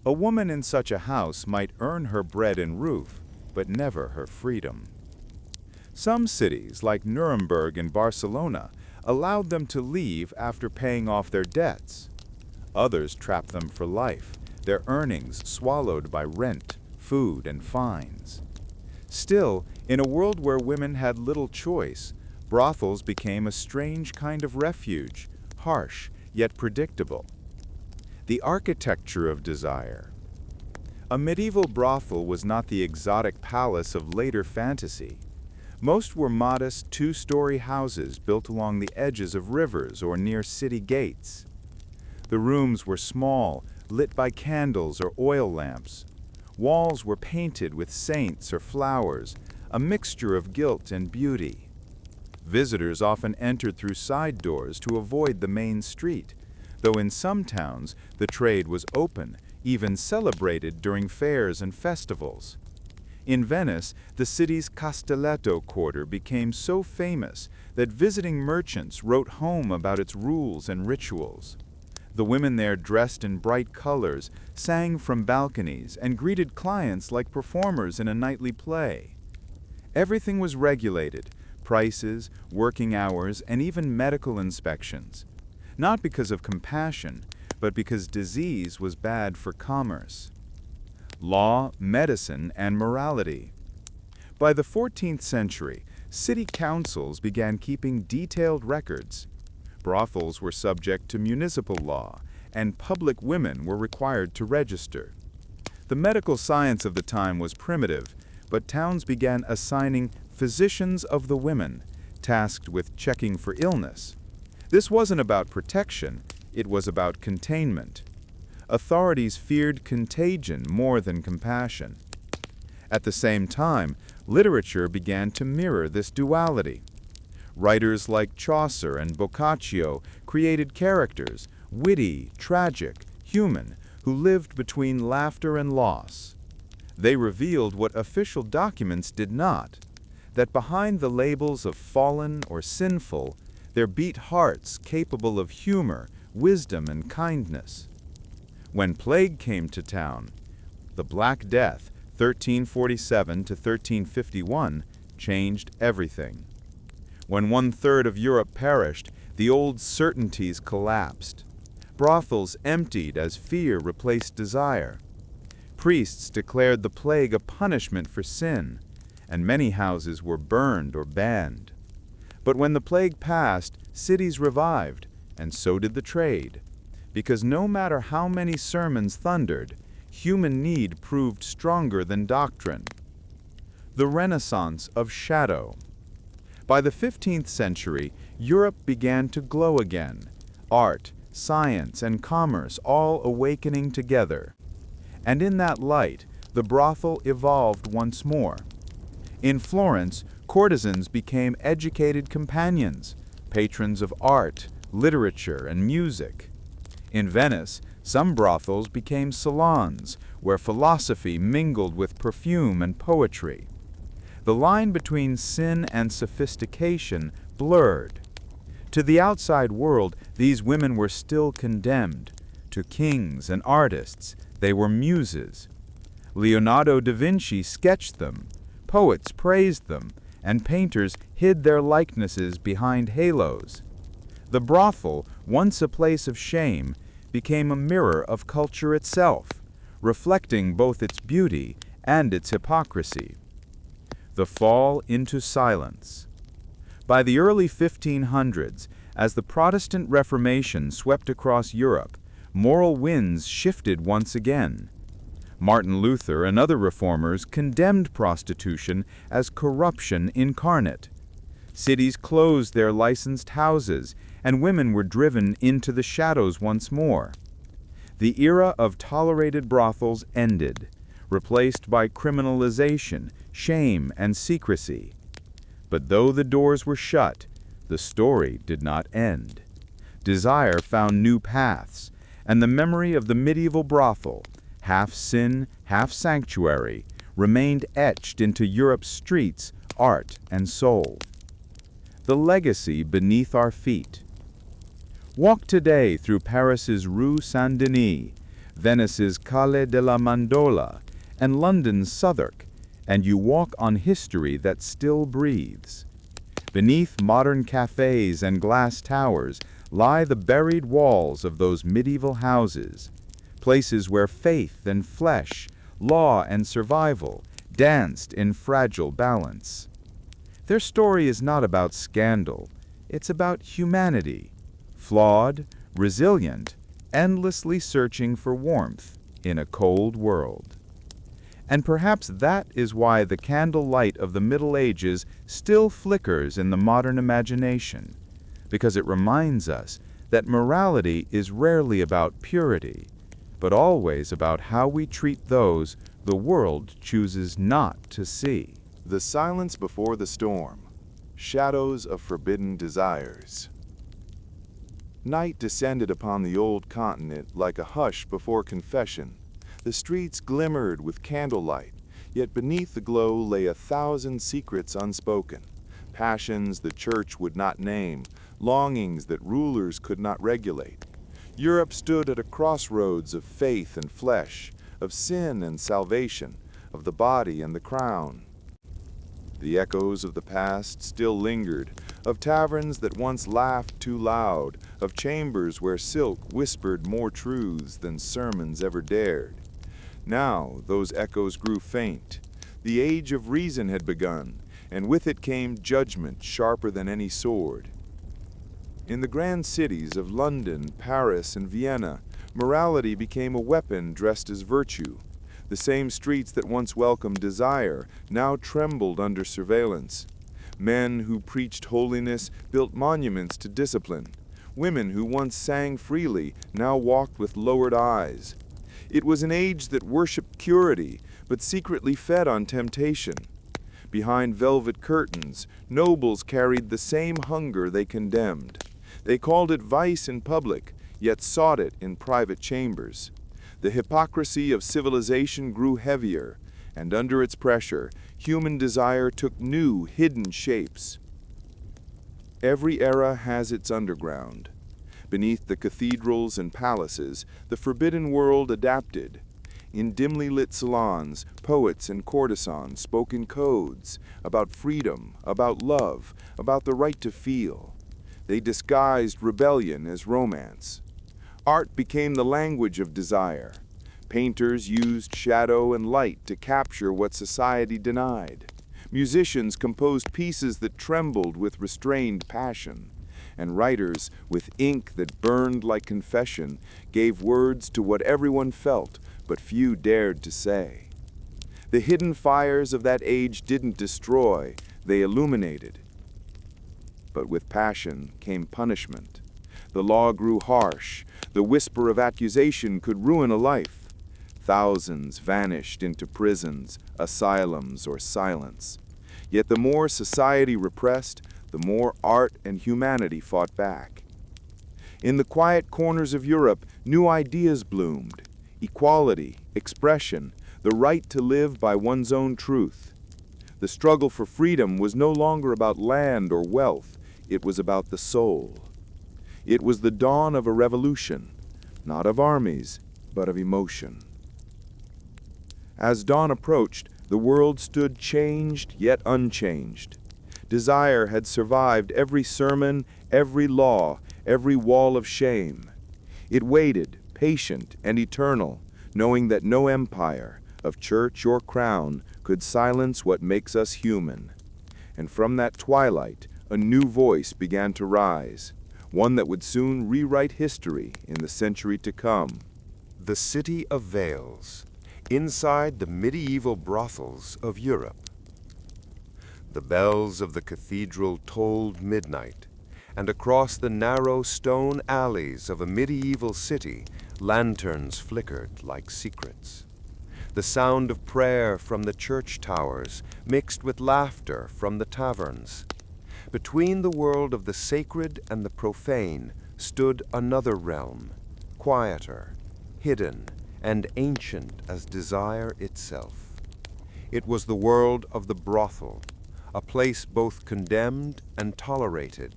A woman in such a house might earn her bread and roof, but never her freedom. Some cities, like Nuremberg and Barcelona, allowed them to leave after paying off their debts. Others trapped them for life, their earnings swallowed by rent, food, and fines. Still, in a world where women had little choice, brothels became a strange kind of refuge, harsh yet predictable. The architecture of desire. A medieval brothel was not the exotic palace of later fantasy. Most were modest two-story houses built along the edges of rivers or near city gates. The rooms were small, lit by candles or oil lamps. Walls were painted with saints or flowers, a mixture of guilt and beauty. Visitors often entered through side doors to avoid the main street, though in some towns the trade was open, even celebrated during fairs and festivals. In Venice, the city's Castelletto quarter became so famous that visiting merchants wrote home about its rules and rituals. The women there dressed in bright colors, sang from balconies, and greeted clients like performers in a nightly play. Everything was regulated: prices, working hours, and even medical inspections. Not because of compassion, but because disease was bad for commerce. law, medicine, and morality. By the 14th century, city councils began keeping detailed records. Brothels were subject to municipal law, and public women were required to register. The medical science of the time was primitive, but towns began assigning physicians of the women, tasked with checking for illness. This wasn't about protection, it was about containment. Authorities feared contagion more than compassion. At the same time, literature began to mirror this duality. Writers like Chaucer and Boccaccio created characters, witty, tragic, human, who lived between laughter and loss. They revealed what official documents did not, that behind the labels of fallen or sinful, there beat hearts capable of humor, wisdom, and kindness. When plague came to town, the Black Death, 1347 to 1351, changed everything. When 1/3 of Europe perished, the old certainties collapsed. Brothels emptied as fear replaced desire. Priests declared the plague a punishment for sin, and many houses were burned or banned. But when the plague passed, cities revived, and so did the trade, because no matter how many sermons thundered, human need proved stronger than doctrine. The Renaissance of Shadow. By the 15th century, Europe began to glow again, art, science, and commerce all awakening together. And in that light, the brothel evolved once more. In Florence, courtesans became educated companions, patrons of art, literature, and music. In Venice, some brothels became salons, where philosophy mingled with perfume and poetry. The line between sin and sophistication blurred. To the outside world, these women were still condemned. To kings and artists, they were muses. Leonardo da Vinci sketched them, poets praised them, and painters hid their likenesses behind halos. The brothel, once a place of shame, became a mirror of culture itself, reflecting both its beauty and its hypocrisy. The fall into silence. By the early 1500s, as the Protestant Reformation swept across Europe, moral winds shifted once again. Martin Luther and other reformers condemned prostitution as corruption incarnate. Cities closed their licensed houses, and women were driven into the shadows once more. The era of tolerated brothels ended, replaced by criminalization, shame, and secrecy. But though the doors were shut, the story did not end. Desire found new paths, and the memory of the medieval brothel, half sin, half sanctuary, remained etched into Europe's streets, art, and soul. The legacy beneath our feet. Walk today through Paris's Rue Saint-Denis, Venice's Calle della Mandola, and London's Southwark, and you walk on history that still breathes. Beneath modern cafes and glass towers lie the buried walls of those medieval houses, places where faith and flesh, law and survival danced in fragile balance. Their story is not about scandal, it's about humanity, flawed, resilient, endlessly searching for warmth in a cold world. And perhaps that is why the candlelight of the Middle Ages still flickers in the modern imagination, because it reminds us that morality is rarely about purity, but always about how we treat those the world chooses not to see. The silence before the storm. Shadows of forbidden desires. Night descended upon the old continent like a hush before confession. The streets glimmered with candlelight, yet beneath the glow lay 1,000 secrets unspoken, passions the church would not name, longings that rulers could not regulate. Europe stood at a crossroads of faith and flesh, of sin and salvation, of the body and the crown. The echoes of the past still lingered, of taverns that once laughed too loud, of chambers where silk whispered more truths than sermons ever dared. Now those echoes grew faint. The age of reason had begun, and with it came judgment sharper than any sword. In the grand cities of London, Paris, and Vienna, morality became a weapon dressed as virtue. The same streets that once welcomed desire now trembled under surveillance. Men who preached holiness built monuments to discipline. Women who once sang freely now walked with lowered eyes. It was an age that worshipped purity, but secretly fed on temptation. Behind velvet curtains, nobles carried the same hunger they condemned. They called it vice in public, yet sought it in private chambers. The hypocrisy of civilization grew heavier, and under its pressure, human desire took new, hidden shapes. Every era has its underground. Beneath the cathedrals and palaces, the forbidden world adapted. In dimly lit salons, poets and courtesans spoke in codes about freedom, about love, about the right to feel. They disguised rebellion as romance. Art became the language of desire. Painters used shadow and light to capture what society denied. Musicians composed pieces that trembled with restrained passion. And writers, with ink that burned like confession, gave words to what everyone felt, but few dared to say. The hidden fires of that age didn't destroy, they illuminated. But with passion came punishment. The law grew harsh. The whisper of accusation could ruin a life. Thousands vanished into prisons, asylums, or silence. Yet the more society repressed, the more art and humanity fought back. In the quiet corners of Europe, new ideas bloomed. Equality, expression, the right to live by one's own truth. The struggle for freedom was no longer about land or wealth, it was about the soul. It was the dawn of a revolution, not of armies, but of emotion. As dawn approached, the world stood changed yet unchanged. Desire had survived every sermon, every law, every wall of shame. It waited, patient and eternal, knowing that no empire, of church or crown, could silence what makes us human. And from that twilight, a new voice began to rise, one that would soon rewrite history in the century to come. The city of veils, inside the medieval brothels of Europe. The bells of the cathedral tolled midnight, and across the narrow stone alleys of a medieval city, lanterns flickered like secrets. The sound of prayer from the church towers mixed with laughter from the taverns. Between the world of the sacred and the profane stood another realm, quieter, hidden, and ancient as desire itself. It was the world of the brothel, a place both condemned and tolerated,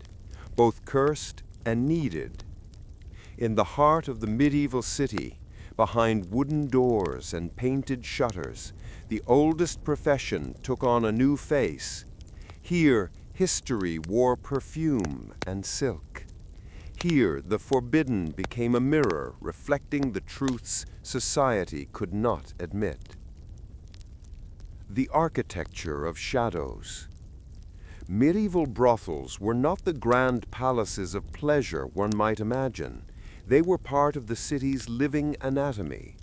both cursed and needed. In the heart of the medieval city, behind wooden doors and painted shutters, the oldest profession took on a new face. Here, history wore perfume and silk. Here, the forbidden became a mirror reflecting the truths society could not admit. The architecture of shadows. Medieval brothels were not the grand palaces of pleasure one might imagine. They were part of the city's living anatomy.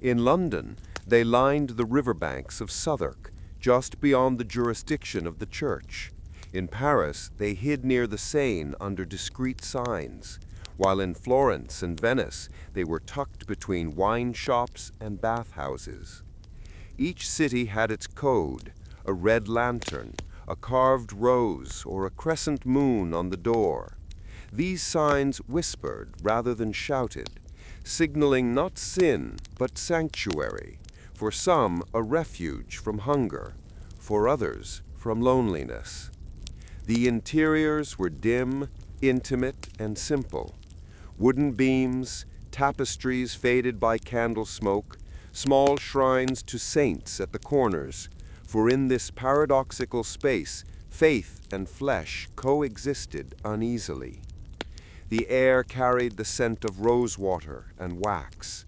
In London, they lined the riverbanks of Southwark, just beyond the jurisdiction of the church. In Paris, they hid near the Seine under discreet signs, while in Florence and Venice, they were tucked between wine shops and bathhouses. Each city had its code, a red lantern, a carved rose, or a crescent moon on the door. These signs whispered rather than shouted, signaling not sin, but sanctuary, for some a refuge from hunger, for others from loneliness. The interiors were dim, intimate, and simple. Wooden beams, tapestries faded by candle smoke, small shrines to saints at the corners, for in this paradoxical space, faith and flesh coexisted uneasily. The air carried the scent of rosewater and wax,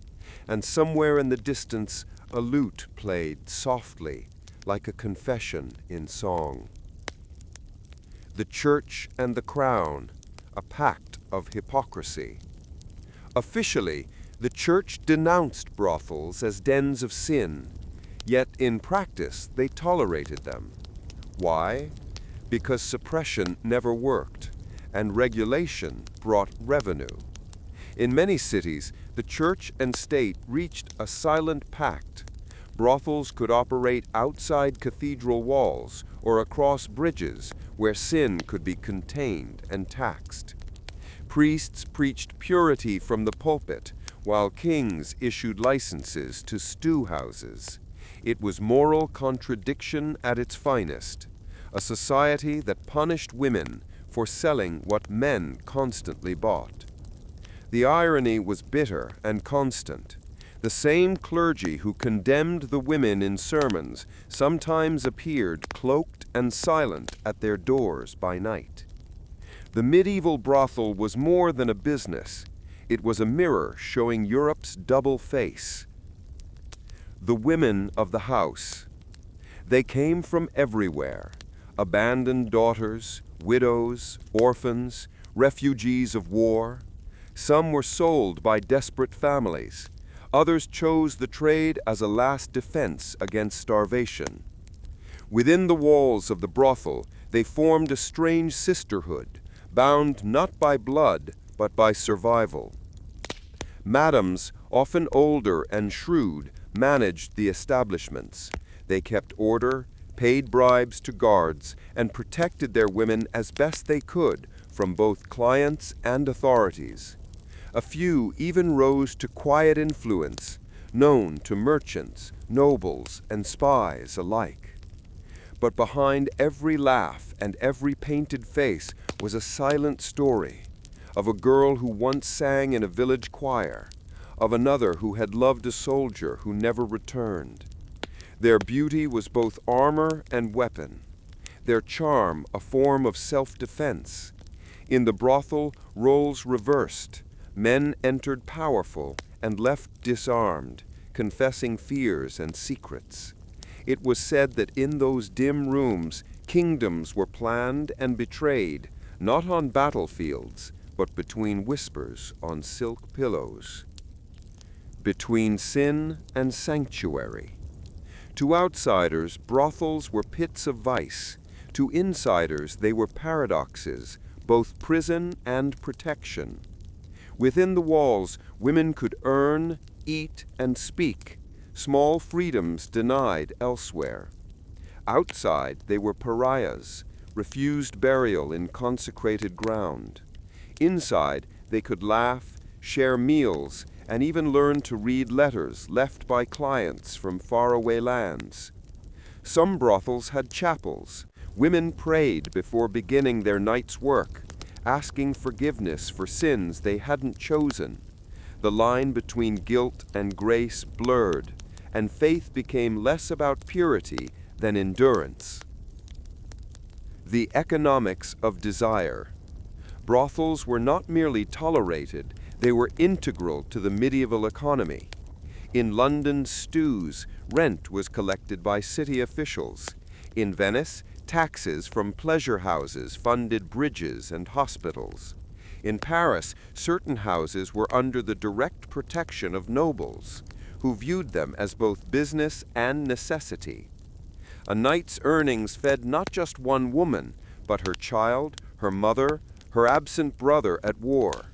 and somewhere in the distance a lute played softly, like a confession in song. The Church and the Crown, a pact of hypocrisy. Officially, the Church denounced brothels as dens of sin, yet in practice they tolerated them. Why? Because suppression never worked, and regulation brought revenue. In many cities, the church and state reached a silent pact. Brothels could operate outside cathedral walls or across bridges where sin could be contained and taxed. Priests preached purity from the pulpit, while kings issued licenses to stew houses. It was moral contradiction at its finest, a society that punished women for selling what men constantly bought. The irony was bitter and constant. The same clergy who condemned the women in sermons sometimes appeared cloaked and silent at their doors by night. The medieval brothel was more than a business. It was a mirror showing Europe's double face. The women of the house. They came from everywhere. Abandoned daughters, widows, orphans, refugees of war. Some were sold by desperate families. Others chose the trade as a last defense against starvation. Within the walls of the brothel, they formed a strange sisterhood, bound not by blood, but by survival. Madams, often older and shrewd, managed the establishments. They kept order, paid bribes to guards, and protected their women as best they could from both clients and authorities. A few even rose to quiet influence, known to merchants, nobles, and spies alike. But behind every laugh and every painted face was a silent story of a girl who once sang in a village choir, of another who had loved a soldier who never returned. Their beauty was both armor and weapon, their charm a form of self-defense. In the brothel, roles reversed. Men entered powerful and left disarmed, confessing fears and secrets. It was said that in those dim rooms, kingdoms were planned and betrayed, not on battlefields, but between whispers on silk pillows. Between sin and sanctuary. To outsiders, brothels were pits of vice. To insiders, they were paradoxes, both prison and protection. Within the walls, women could earn, eat, and speak, small freedoms denied elsewhere. Outside, they were pariahs, refused burial in consecrated ground. Inside, they could laugh, share meals, and even learn to read letters left by clients from faraway lands. Some brothels had chapels. Women prayed before beginning their night's work, asking forgiveness for sins they hadn't chosen. The line between guilt and grace blurred, and faith became less about purity than endurance. The economics of desire. Brothels were not merely tolerated, they were integral to the medieval economy. In London's stews, rent was collected by city officials. In Venice, taxes from pleasure houses funded bridges and hospitals. In Paris, certain houses were under the direct protection of nobles, who viewed them as both business and necessity. A night's earnings fed not just one woman, but her child, her mother, her absent brother at war.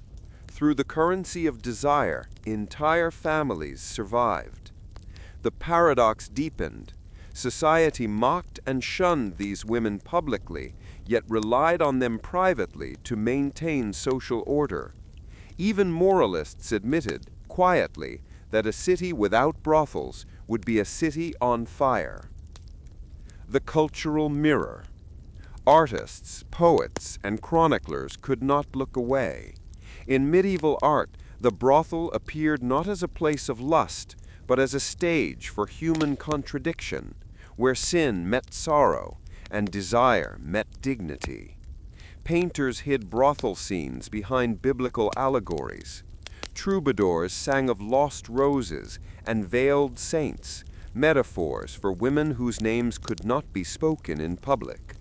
Through the currency of desire, entire families survived. The paradox deepened. Society mocked and shunned these women publicly, yet relied on them privately to maintain social order. Even moralists admitted, quietly, that a city without brothels would be a city on fire. The cultural mirror. Artists, poets, and chroniclers could not look away. In medieval art, the brothel appeared not as a place of lust, but as a stage for human contradiction, where sin met sorrow and desire met dignity. Painters hid brothel scenes behind biblical allegories. troubadours sang of lost roses and veiled saints, metaphors for women whose names could not be spoken in public.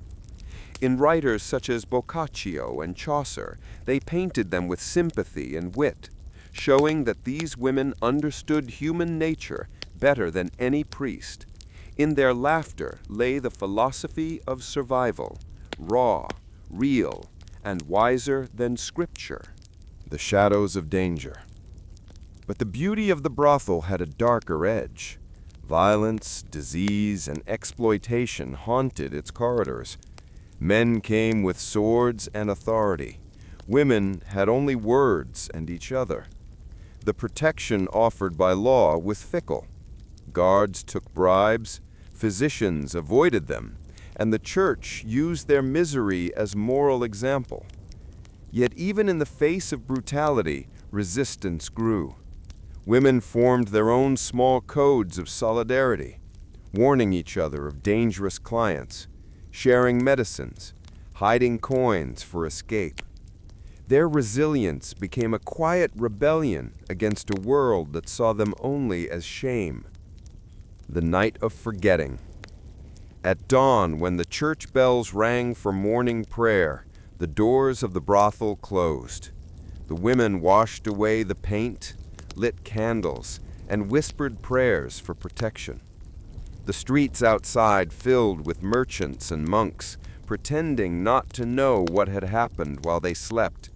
In writers such as Boccaccio and Chaucer, they painted them with sympathy and wit, showing that these women understood human nature better than any priest. In their laughter lay the philosophy of survival, raw, real, and wiser than scripture. The shadows of danger. But the beauty of the brothel had a darker edge. Violence, disease, and exploitation haunted its corridors. Men came with swords and authority. Women had only words and each other. The protection offered by law was fickle. Guards took bribes, physicians avoided them, and the church used their misery as moral example. Yet even in the face of brutality, resistance grew. Women formed their own small codes of solidarity, warning each other of dangerous clients, sharing medicines, hiding coins for escape. Their resilience became a quiet rebellion against a world that saw them only as shame. The night of forgetting. At dawn, when the church bells rang for morning prayer, the doors of the brothel closed. The women washed away the paint, lit candles, and whispered prayers for protection. The streets outside filled with merchants and monks, pretending not to know what had happened while they slept.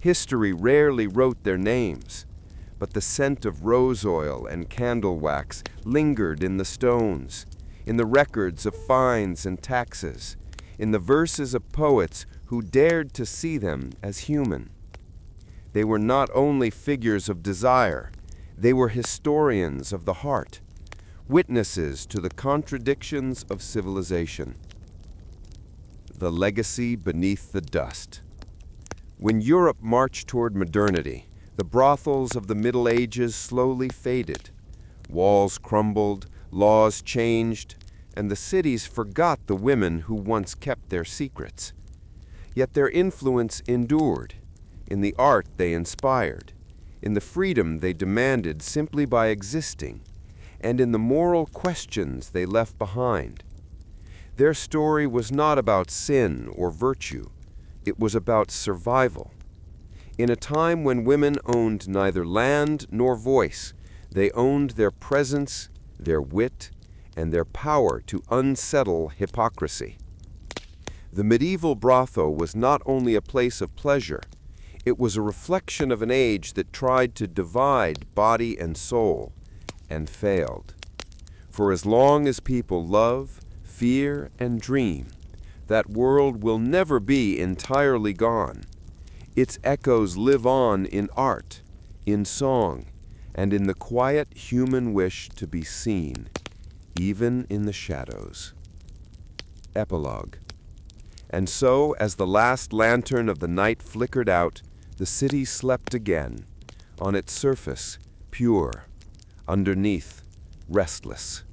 History rarely wrote their names, but the scent of rose oil and candle wax lingered in the stones, in the records of fines and taxes, in the verses of poets who dared to see them as human. They were not only figures of desire, they were historians of the heart, witnesses to the contradictions of civilization. The legacy beneath the dust. When Europe marched toward modernity, the brothels of the Middle Ages slowly faded. Walls crumbled, laws changed, and the cities forgot the women who once kept their secrets. Yet their influence endured, in the art they inspired, in the freedom they demanded simply by existing, and in the moral questions they left behind. Their story was not about sin or virtue. It was about survival. In a time when women owned neither land nor voice, they owned their presence, their wit, and their power to unsettle hypocrisy. The medieval brothel was not only a place of pleasure, it was a reflection of an age that tried to divide body and soul, and failed. For as long as people love, fear, and dream, that world will never be entirely gone. Its echoes live on in art, in song, and in the quiet human wish to be seen, even in the shadows. Epilogue. And so, as the last lantern of the night flickered out, the city slept again, on its surface, pure, underneath, restless.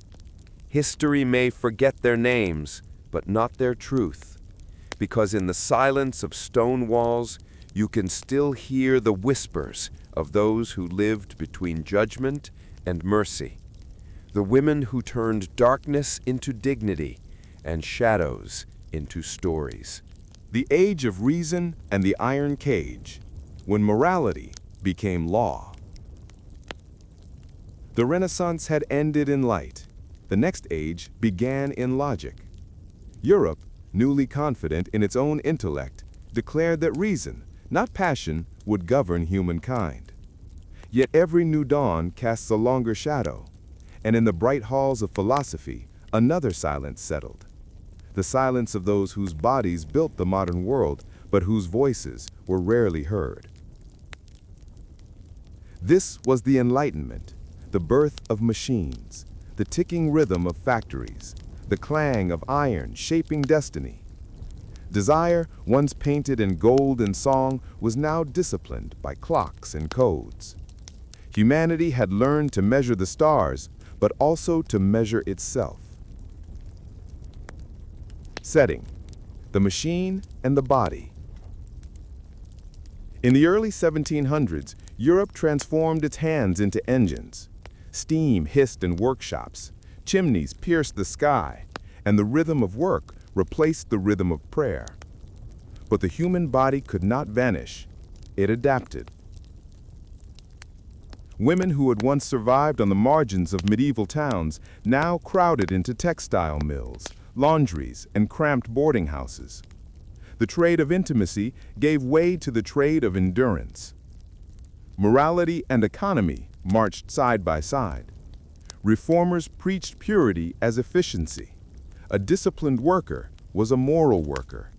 History may forget their names, but not their truth, because in the silence of stone walls, you can still hear the whispers of those who lived between judgment and mercy, the women who turned darkness into dignity and shadows into stories. The age of reason and the iron cage, when morality became law. The Renaissance had ended in light. The next age began in logic. Europe, newly confident in its own intellect, declared that reason, not passion, would govern humankind. Yet every new dawn casts a longer shadow, and in the bright halls of philosophy, another silence settled. The silence of those whose bodies built the modern world, but whose voices were rarely heard. This was the Enlightenment, the birth of machines, the ticking rhythm of factories, the clang of iron shaping destiny. Desire, once painted in gold and song, was now disciplined by clocks and codes. Humanity had learned to measure the stars, but also to measure itself. Setting: the machine and the body. In the early 1700s, Europe transformed its hands into engines. Steam hissed in workshops, chimneys pierced the sky, and the rhythm of work replaced the rhythm of prayer. But the human body could not vanish. It adapted. Women who had once survived on the margins of medieval towns now crowded into textile mills, laundries, and cramped boarding houses. The trade of intimacy gave way to the trade of endurance. Morality and economy marched side by side. Reformers preached purity as efficiency. A disciplined worker was a moral worker.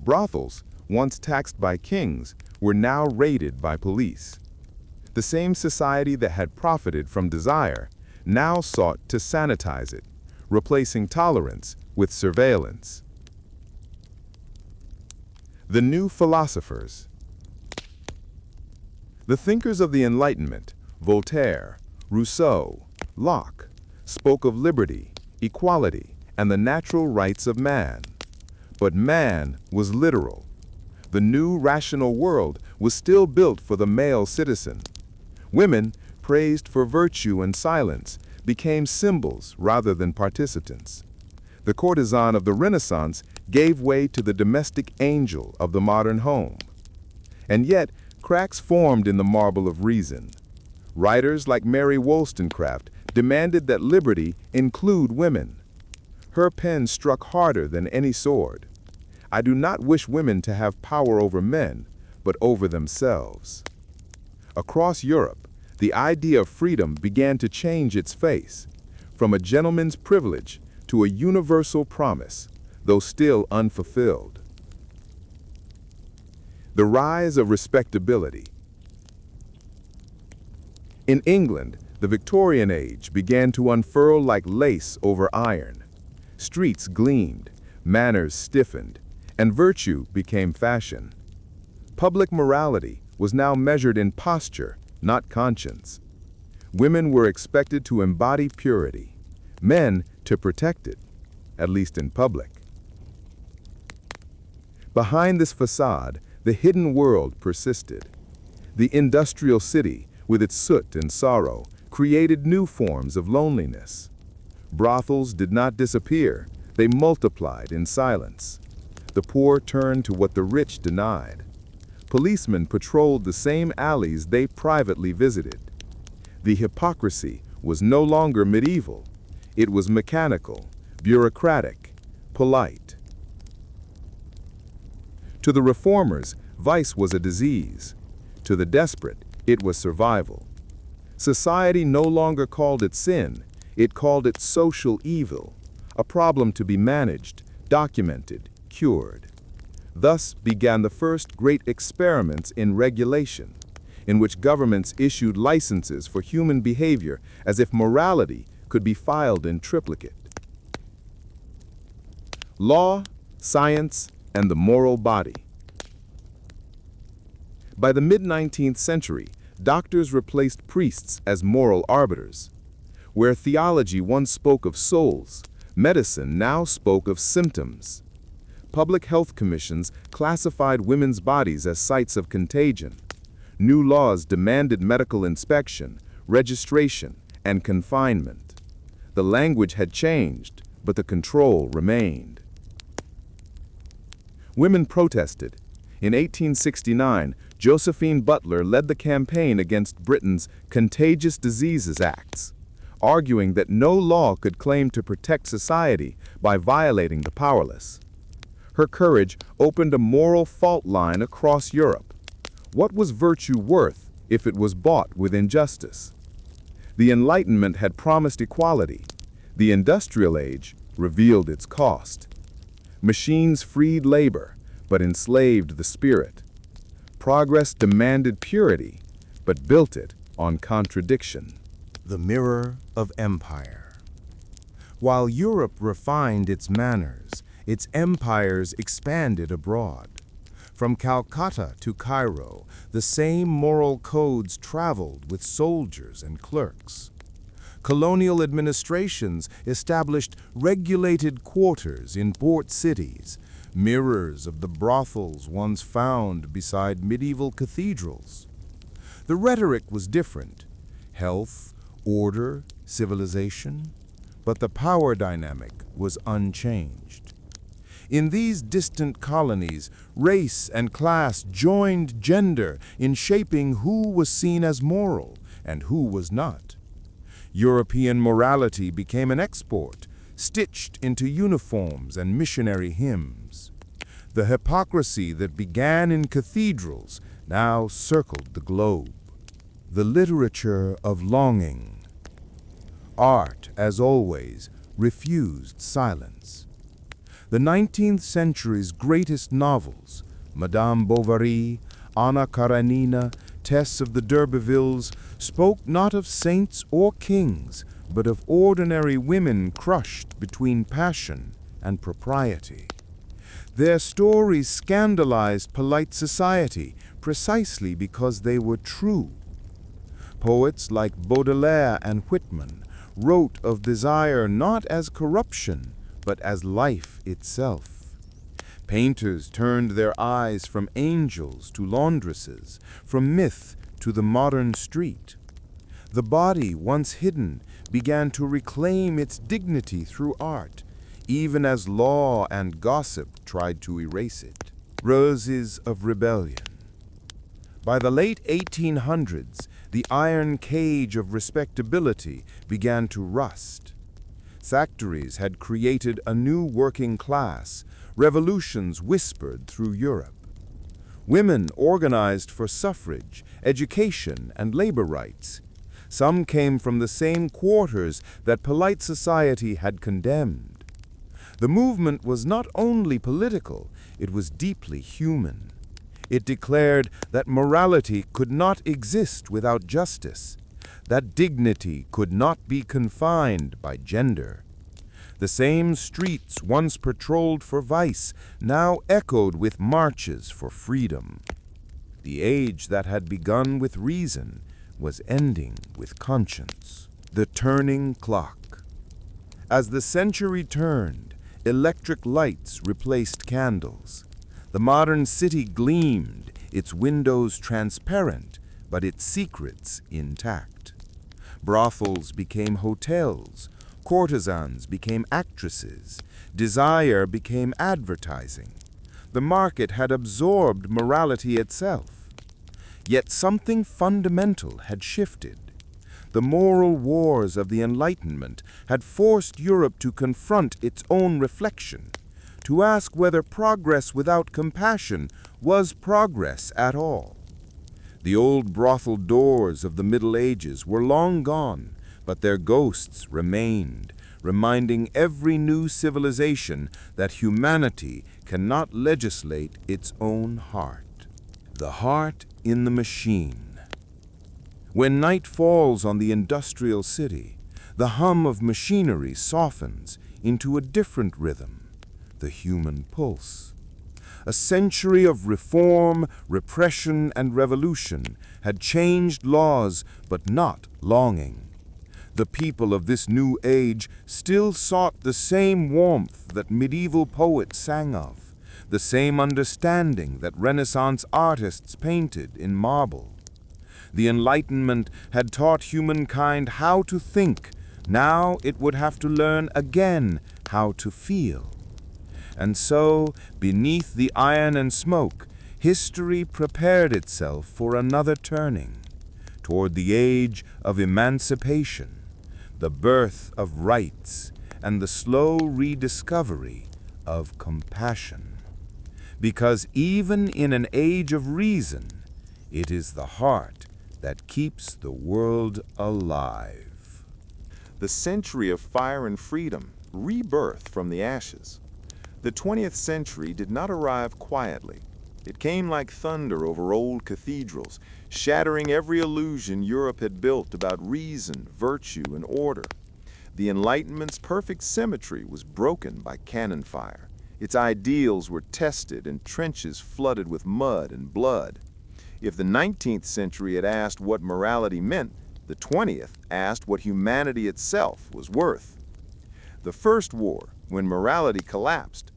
Brothels, once taxed by kings, were now raided by police. The same society that had profited from desire now sought to sanitize it, replacing tolerance with surveillance. The new philosophers. The thinkers of the Enlightenment, Voltaire, Rousseau, Locke, spoke of liberty, equality, and the natural rights of man. But man was literal. The new rational world was still built for the male citizen. Women, praised for virtue and silence, became symbols rather than participants. The courtesan of the Renaissance gave way to the domestic angel of the modern home. And yet, cracks formed in the marble of reason. Writers like Mary Wollstonecraft demanded that liberty include women. Her pen struck harder than any sword. I do not wish women to have power over men, but over themselves. Across Europe, the idea of freedom began to change its face, from a gentleman's privilege to a universal promise, though still unfulfilled. The rise of respectability. In England, the Victorian age began to unfurl like lace over iron. Streets gleamed, manners stiffened, and virtue became fashion. Public morality was now measured in posture, not conscience. Women were expected to embody purity, men to protect it, at least in public. Behind this facade, the hidden world persisted. The industrial city, with its soot and sorrow, created new forms of loneliness. Brothels did not disappear, they multiplied in silence. The poor turned to what the rich denied. Policemen patrolled the same alleys they privately visited. The hypocrisy was no longer medieval. It was mechanical, bureaucratic, polite. To the reformers, vice was a disease. To the desperate, it was survival. Society no longer called it sin, it called it social evil, a problem to be managed, documented, cured. Thus began the first great experiments in regulation, in which governments issued licenses for human behavior as if morality could be filed in triplicate. Law, science, and the moral body. By the mid-19th century, doctors replaced priests as moral arbiters. Where theology once spoke of souls, medicine now spoke of symptoms. Public health commissions classified women's bodies as sites of contagion. New laws demanded medical inspection, registration, and confinement. The language had changed, but the control remained. Women protested. In 1869, Josephine Butler led the campaign against Britain's Contagious Diseases Acts, arguing that no law could claim to protect society by violating the powerless. Her courage opened a moral fault line across Europe. What was virtue worth if it was bought with injustice? The Enlightenment had promised equality. The industrial age revealed its cost. Machines freed labor, but enslaved the spirit. Progress demanded purity, but built it on contradiction. The mirror of empire. While Europe refined its manners, its empires expanded abroad. From Calcutta to Cairo, the same moral codes traveled with soldiers and clerks. Colonial administrations established regulated quarters in port cities, mirrors of the brothels once found beside medieval cathedrals. The rhetoric was different: health, order, civilization. But the power dynamic was unchanged. In these distant colonies, race and class joined gender in shaping who was seen as moral and who was not. European morality became an export, stitched into uniforms and missionary hymns. The hypocrisy that began in cathedrals now circled the globe. The literature of longing. Art, as always, refused silence. The 19th century's greatest novels, Madame Bovary, Anna Karenina, Tess of the D'Urbervilles, spoke not of saints or kings, but of ordinary women crushed between passion and propriety. Their stories scandalized polite society precisely because they were true. Poets like Baudelaire and Whitman wrote of desire not as corruption, but as life itself. Painters turned their eyes from angels to laundresses, from myth to the modern street. The body, once hidden, began to reclaim its dignity through art, even as law and gossip tried to erase it. Roses of rebellion. By the late 1800s, the iron cage of respectability began to rust. Factories had created a new working class. Revolutions whispered through Europe. Women organized for suffrage, education, and labor rights. Some came from the same quarters that polite society had condemned. The movement was not only political, it was deeply human. It declared that morality could not exist without justice, that dignity could not be confined by gender. The same streets once patrolled for vice now echoed with marches for freedom. The age that had begun with reason was ending with conscience. The turning clock. As the century turned, electric lights replaced candles. The modern city gleamed, its windows transparent, but its secrets intact. Brothels became hotels, courtesans became actresses, desire became advertising. The market had absorbed morality itself. Yet something fundamental had shifted. The moral wars of the Enlightenment had forced Europe to confront its own reflection, to ask whether progress without compassion was progress at all. The old brothel doors of the Middle Ages were long gone, but their ghosts remained, reminding every new civilization that humanity cannot legislate its own heart. The heart in the machine. When night falls on the industrial city, the hum of machinery softens into a different rhythm, the human pulse. A century of reform, repression, and revolution had changed laws, but not longing. The people of this new age still sought the same warmth that medieval poets sang of, the same understanding that Renaissance artists painted in marble. The Enlightenment had taught humankind how to think. Now it would have to learn again how to feel. And so, beneath the iron and smoke, history prepared itself for another turning, toward the age of emancipation, the birth of rights, and the slow rediscovery of compassion. Because even in an age of reason, it is the heart that keeps the world alive. The century of fire and freedom, rebirth from the ashes. The 20th century did not arrive quietly. It came like thunder over old cathedrals, shattering every illusion Europe had built about reason, virtue, and order. The Enlightenment's perfect symmetry was broken by cannon fire. Its ideals were tested and trenches flooded with mud and blood. If the 19th century had asked what morality meant, the 20th asked what humanity itself was worth. The First War, when morality collapsed.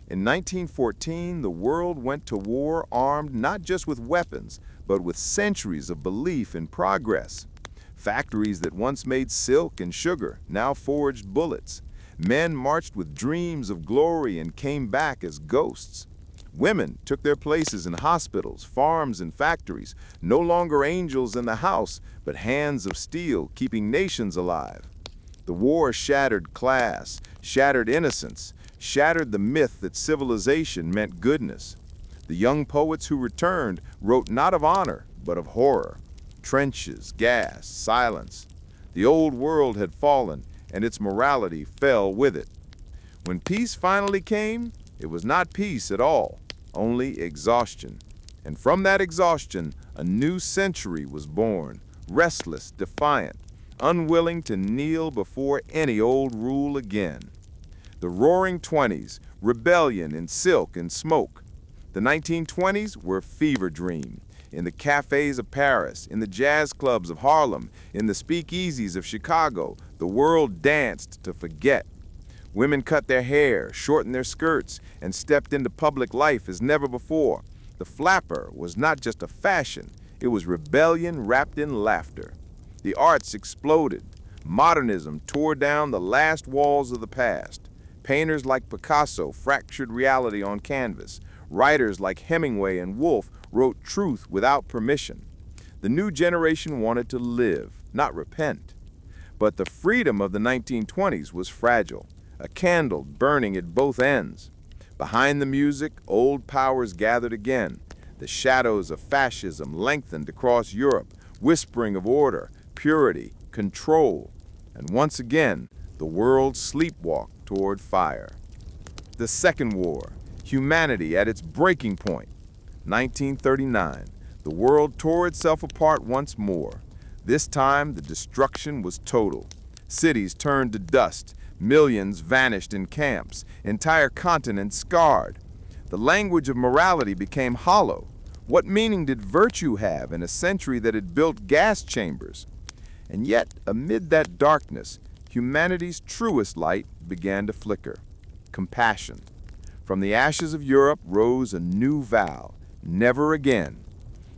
In 1914, the world went to war armed not just with weapons, but with centuries of belief in progress. Factories that once made silk and sugar now forged bullets. Men marched with dreams of glory and came back as ghosts. Women took their places in hospitals, farms, and factories, no longer angels in the house, but hands of steel keeping nations alive. The war shattered class, shattered innocence, shattered the myth that civilization meant goodness. The young poets who returned wrote not of honor, but of horror. Trenches, gas, silence. The old world had fallen, and its morality fell with it. When peace finally came, it was not peace at all, only exhaustion. And from that exhaustion, a new century was born, restless, defiant, unwilling to kneel before any old rule again. The roaring 20s, rebellion in silk and smoke. The 1920s were a fever dream. In the cafes of Paris, in the jazz clubs of Harlem, in the speakeasies of Chicago, the world danced to forget. Women cut their hair, shortened their skirts, and stepped into public life as never before. The flapper was not just a fashion, it was rebellion wrapped in laughter. The arts exploded. Modernism tore down the last walls of the past. Painters like Picasso fractured reality on canvas. Writers like Hemingway and Woolf wrote truth without permission. The new generation wanted to live, not repent. But the freedom of the 1920s was fragile, a candle burning at both ends. Behind the music, old powers gathered again. The shadows of fascism lengthened across Europe, whispering of order, purity, control. And once again, the world sleepwalked toward fire. The Second War, humanity at its breaking point. 1939, the world tore itself apart once more. This time, the destruction was total. Cities turned to dust. Millions vanished in camps, entire continents scarred. The language of morality became hollow. What meaning did virtue have in a century that had built gas chambers? And yet, amid that darkness, humanity's truest light began to flicker. Compassion. From the ashes of Europe rose a new vow, never again.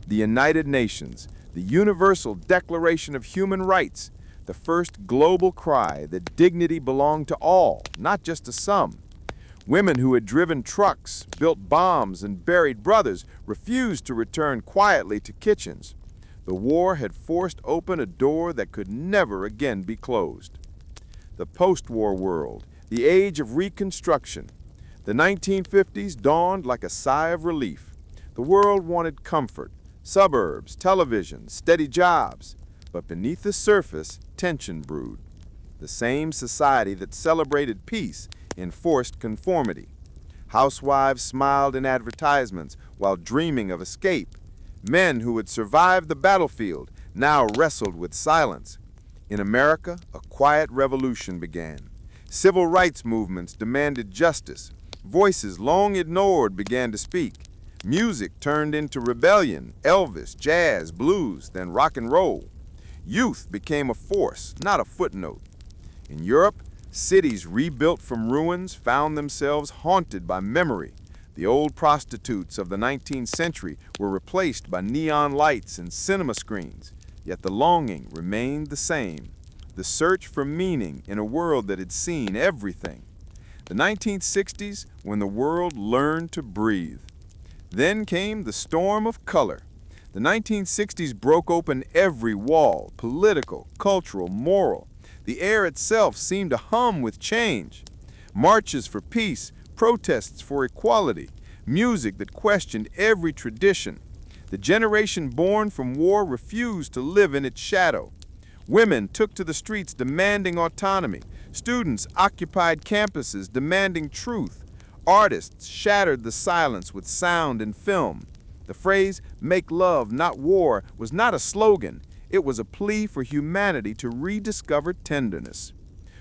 The United Nations, the Universal Declaration of Human Rights, the first global cry that dignity belonged to all, not just to some. Women who had driven trucks, built bombs, and buried brothers refused to return quietly to kitchens. The war had forced open a door that could never again be closed. The post-war world, the age of Reconstruction. The 1950s dawned like a sigh of relief. The world wanted comfort, suburbs, television, steady jobs. But beneath the surface, tension brewed. The same society that celebrated peace enforced conformity. Housewives smiled in advertisements while dreaming of escape. Men who had survived the battlefield now wrestled with silence. In America, a quiet revolution began. Civil rights movements demanded justice. Voices long ignored began to speak. Music turned into rebellion, Elvis, jazz, blues, then rock and roll. Youth became a force, not a footnote. In Europe, cities rebuilt from ruins found themselves haunted by memory. The old prostitutes of the 19th century were replaced by neon lights and cinema screens, yet the longing remained the same, the search for meaning in a world that had seen everything. The 1960s, when the world learned to breathe. Then came the storm of color. The 1960s broke open every wall, political, cultural, moral. The air itself seemed to hum with change. Marches for peace, protests for equality, music that questioned every tradition. The generation born from war refused to live in its shadow. Women took to the streets demanding autonomy. Students occupied campuses demanding truth. Artists shattered the silence with sound and film. The phrase, "make love, not war," was not a slogan. It was a plea for humanity to rediscover tenderness.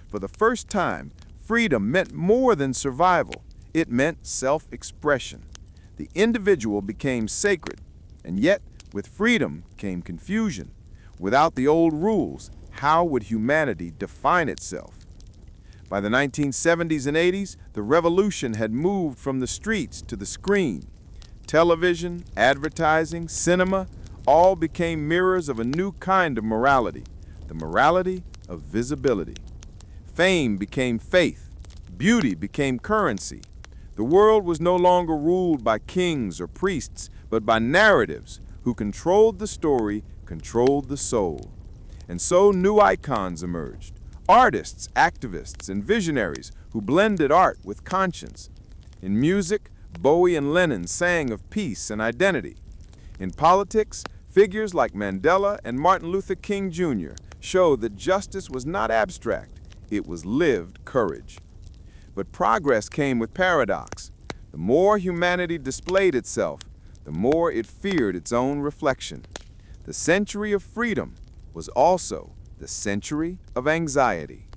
For the first time, freedom meant more than survival. It meant self-expression. The individual became sacred, and yet, with freedom came confusion. Without the old rules, how would humanity define itself? By the 1970s and 80s, the revolution had moved from the streets to the screen. Television, advertising, cinema, all became mirrors of a new kind of morality, the morality of visibility. Fame became faith. Beauty became currency. The world was no longer ruled by kings or priests, but by narratives who controlled the story, controlled the soul. And so new icons emerged. Artists, activists, and visionaries who blended art with conscience. In music, Bowie and Lennon sang of peace and identity. In politics, figures like Mandela and Martin Luther King Jr. showed that justice was not abstract, it was lived courage. But progress came with paradox. The more humanity displayed itself, the more it feared its own reflection. The century of freedom was also the century of anxiety.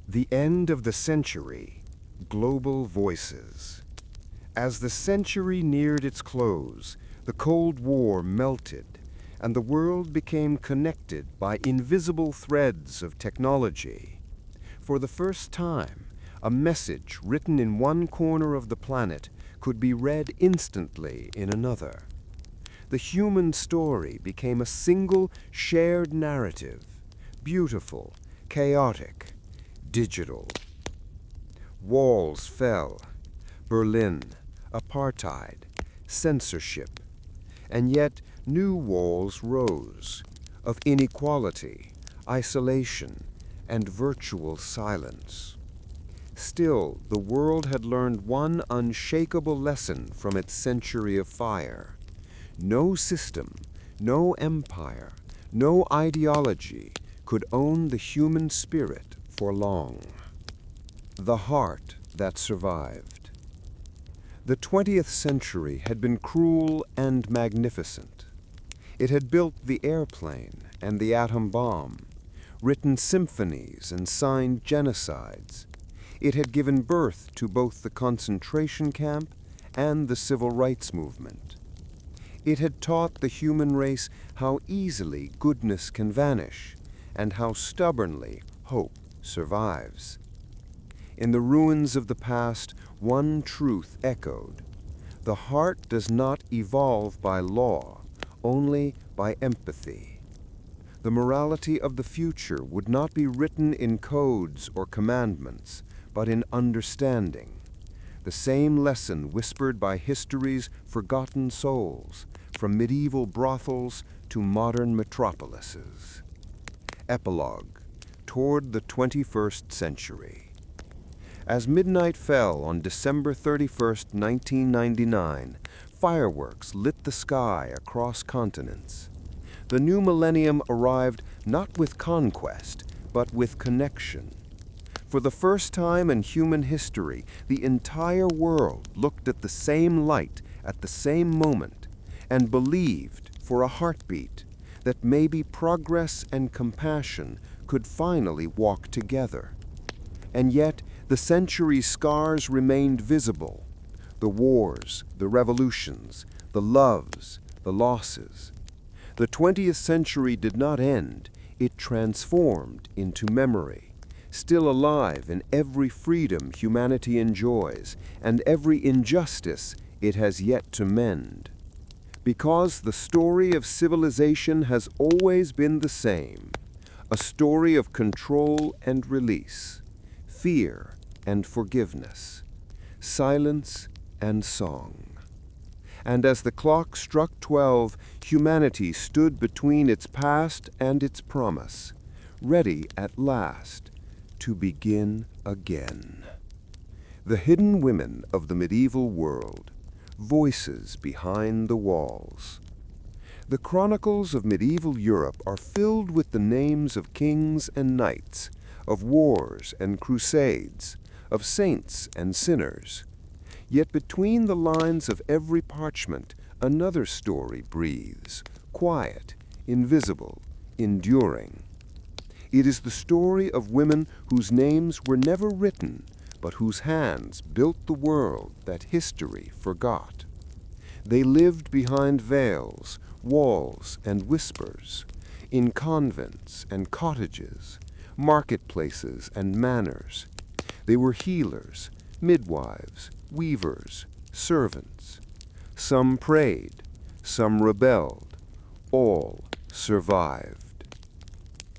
The end of the century, global voices. As the century neared its close, the Cold War melted, and the world became connected by invisible threads of technology. For the first time, a message written in one corner of the planet could be read instantly in another. The human story became a single shared narrative, beautiful, chaotic, digital. Walls fell. Berlin, apartheid, censorship. And yet new walls rose, of inequality, isolation, and virtual silence. Still, the world had learned one unshakable lesson from its century of fire. No system, no empire, no ideology could own the human spirit for long. The heart that survived. The 20th century had been cruel and magnificent. It had built the airplane and the atom bomb, written symphonies and signed genocides. It had given birth to both the concentration camp and the civil rights movement. It had taught the human race how easily goodness can vanish and how stubbornly hope survives. In the ruins of the past, one truth echoed. The heart does not evolve by law, only by empathy. The morality of the future would not be written in codes or commandments, but in understanding. The same lesson whispered by history's forgotten souls, from medieval brothels to modern metropolises. Epilogue, toward the 21st century. As midnight fell on December 31st, 1999, fireworks lit the sky across continents. The new millennium arrived not with conquest, but with connection. For the first time in human history, the entire world looked at the same light at the same moment and believed, for a heartbeat, that maybe progress and compassion could finally walk together. And yet, the century's scars remained visible. The wars, the revolutions, the loves, the losses. The 20th century did not end, it transformed into memory, still alive in every freedom humanity enjoys and every injustice it has yet to mend. Because the story of civilization has always been the same, a story of control and release, fear and forgiveness, silence and song. And as the clock struck 12, humanity stood between its past and its promise, ready at last to begin again. The hidden women of the medieval world, voices behind the walls. The chronicles of medieval Europe are filled with the names of kings and knights, of wars and crusades, of saints and sinners. Yet between the lines of every parchment, another story breathes, quiet, invisible, enduring. It is the story of women whose names were never written, but whose hands built the world that history forgot. They lived behind veils, walls, and whispers, in convents and cottages, marketplaces and manors. They were healers, midwives, weavers, servants. Some prayed, some rebelled, all survived.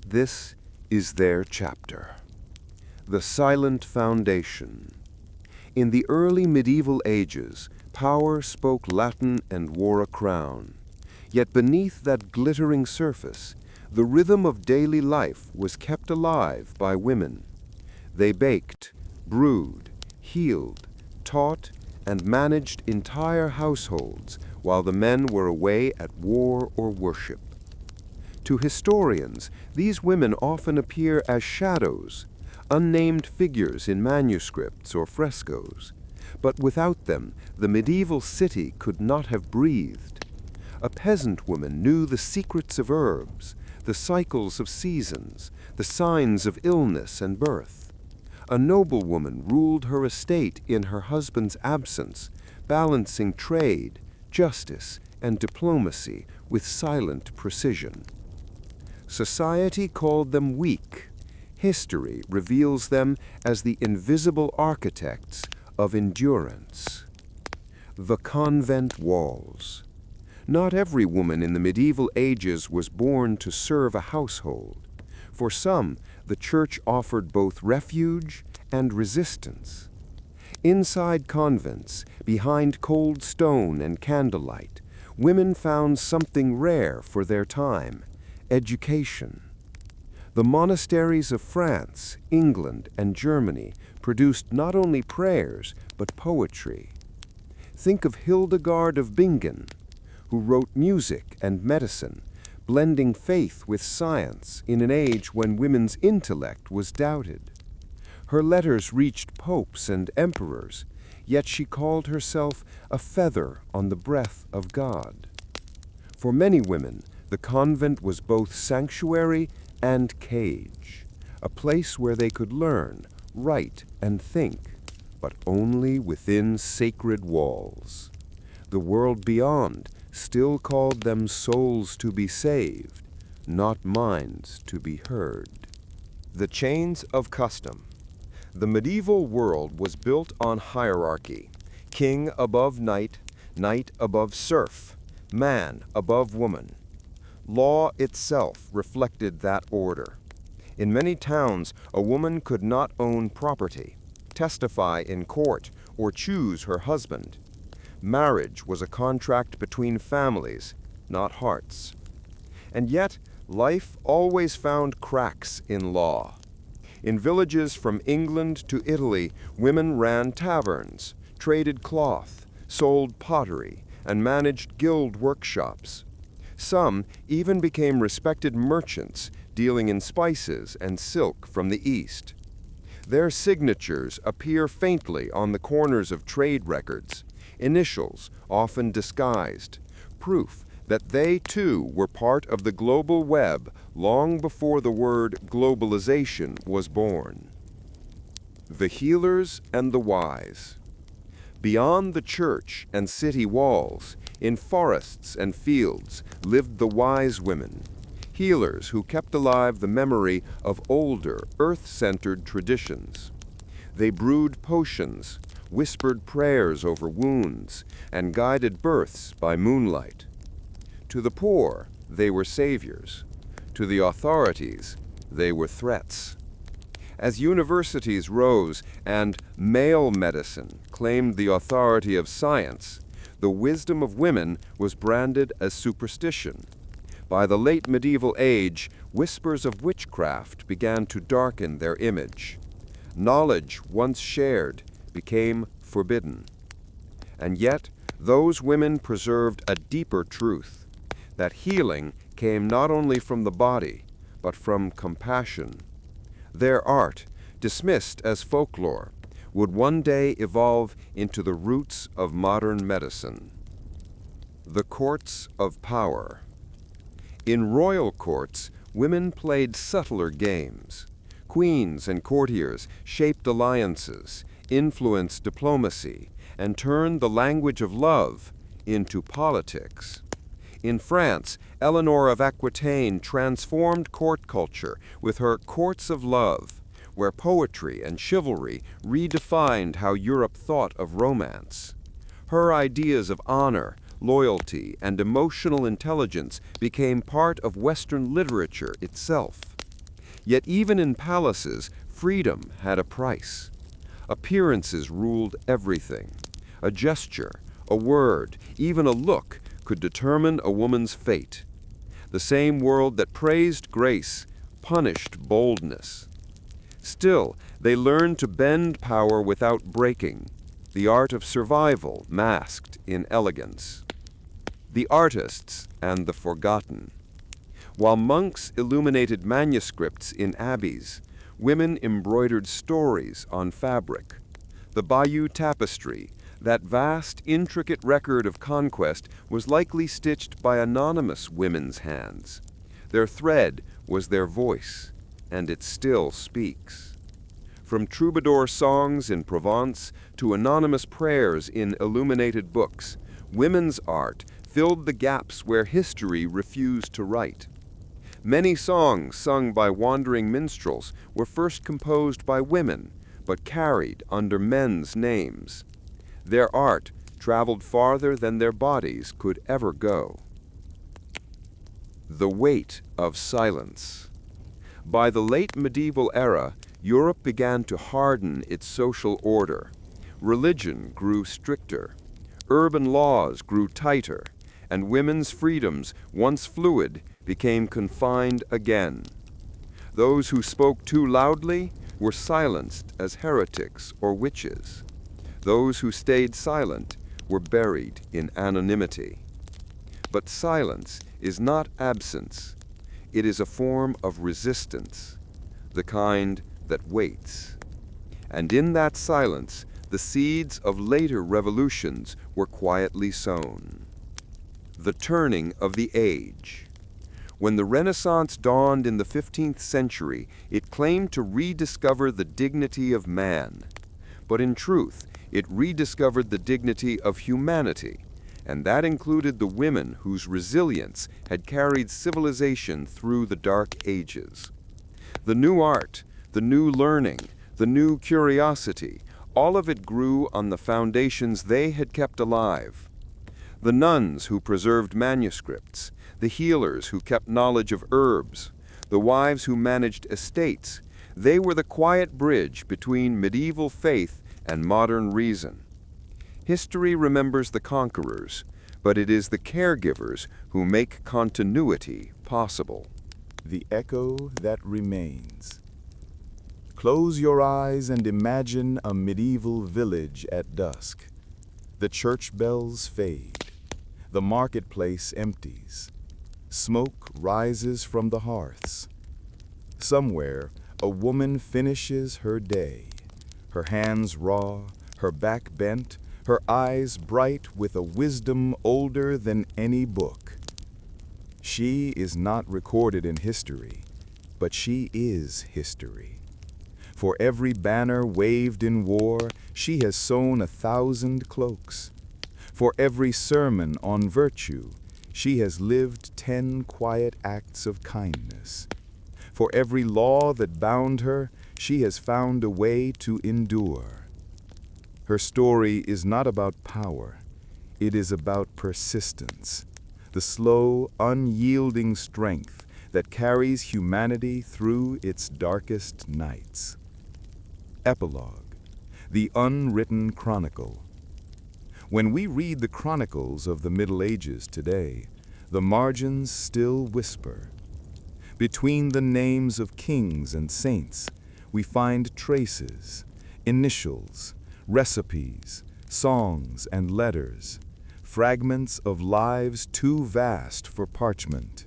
This is their chapter. The Silent Foundation. In the early medieval ages, power spoke Latin and wore a crown. Yet beneath that glittering surface, the rhythm of daily life was kept alive by women. They baked, brewed, healed, taught, and managed entire households while the men were away at war or worship. To historians, these women often appear as shadows, unnamed figures in manuscripts or frescoes. But without them, the medieval city could not have breathed. A peasant woman knew the secrets of herbs, the cycles of seasons, the signs of illness and birth. A noblewoman ruled her estate in her husband's absence, balancing trade, justice, and diplomacy with silent precision. Society called them weak. History reveals them as the invisible architects of endurance. The convent walls. Not every woman in the medieval ages was born to serve a household. For some, the church offered both refuge and resistance. Inside convents, behind cold stone and candlelight, women found something rare for their time: education. The monasteries of France, England, and Germany produced not only prayers, but poetry. Think of Hildegard of Bingen, who wrote music and medicine, blending faith with science in an age when women's intellect was doubted. Her letters reached popes and emperors, yet she called herself a feather on the breath of God. For many women, the convent was both sanctuary and cage, a place where they could learn, write, and think, but only within sacred walls. The world beyond still called them souls to be saved, not minds to be heard. The chains of custom. The medieval world was built on hierarchy: king above knight, knight above serf, man above woman. Law itself reflected that order. In many towns, a woman could not own property, testify in court, or choose her husband. Marriage was a contract between families, not hearts. And yet, life always found cracks in law. In villages from England to Italy, women ran taverns, traded cloth, sold pottery, and managed guild workshops. Some even became respected merchants, dealing in spices and silk from the East. Their signatures appear faintly on the corners of trade records, initials often disguised, proof that they too were part of the global web long before the word globalization was born. The healers and the wise. Beyond the church and city walls, in forests and fields, lived the wise women, healers who kept alive the memory of older, earth-centered traditions. They brewed potions, whispered prayers over wounds, and guided births by moonlight. To the poor, they were saviors. To the authorities, they were threats. As universities rose and male medicine claimed the authority of science, the wisdom of women was branded as superstition. By the late medieval age, whispers of witchcraft began to darken their image. Knowledge once shared became forbidden. And yet, those women preserved a deeper truth, that healing came not only from the body, but from compassion. Their art, dismissed as folklore, would one day evolve into the roots of modern medicine. The courts of power. In royal courts, women played subtler games. Queens and courtiers shaped alliances, influenced diplomacy, and turned the language of love into politics. In France, Eleanor of Aquitaine transformed court culture with her Courts of Love, where poetry and chivalry redefined how Europe thought of romance. Her ideas of honor, loyalty, and emotional intelligence became part of Western literature itself. Yet even in palaces, freedom had a price. Appearances ruled everything. A gesture, a word, even a look could determine a woman's fate. The same world that praised grace punished boldness. Still, they learned to bend power without breaking, the art of survival masked in elegance. The artists and the forgotten. While monks illuminated manuscripts in abbeys, women embroidered stories on fabric. The Bayeux Tapestry, that vast, intricate record of conquest, was likely stitched by anonymous women's hands. Their thread was their voice, and it still speaks. From troubadour songs in Provence to anonymous prayers in illuminated books, women's art filled the gaps where history refused to write. Many songs sung by wandering minstrels were first composed by women, but carried under men's names. Their art traveled farther than their bodies could ever go. The weight of silence. By the late medieval era, Europe began to harden its social order. Religion grew stricter. Urban laws grew tighter, and women's freedoms, once fluid, became confined again. Those who spoke too loudly were silenced as heretics or witches. Those who stayed silent were buried in anonymity. But silence is not absence. It is a form of resistance, the kind that waits. And in that silence, the seeds of later revolutions were quietly sown. The turning of the age. When the Renaissance dawned in the 15th century, it claimed to rediscover the dignity of man. But in truth, it rediscovered the dignity of humanity, and that included the women whose resilience had carried civilization through the Dark Ages. The new art, the new learning, the new curiosity, all of it grew on the foundations they had kept alive. The nuns who preserved manuscripts, the healers who kept knowledge of herbs, the wives who managed estates, they were the quiet bridge between medieval faith and modern reason. History remembers the conquerors, but it is the caregivers who make continuity possible. The echo that remains. Close your eyes and imagine a medieval village at dusk. The church bells fade. The marketplace empties. Smoke rises from the hearths. Somewhere, a woman finishes her day, her hands raw, her back bent, her eyes bright with a wisdom older than any book. She is not recorded in history, but she is history. For every banner waved in war, she has sewn 1,000 cloaks. For every sermon on virtue, she has lived 10 quiet acts of kindness. For every law that bound her, she has found a way to endure. Her story is not about power. It is about persistence, the slow, unyielding strength that carries humanity through its darkest nights. Epilogue, the unwritten chronicle. When we read the chronicles of the Middle Ages today, the margins still whisper. Between the names of kings and saints, we find traces, initials, recipes, songs and letters, fragments of lives too vast for parchment.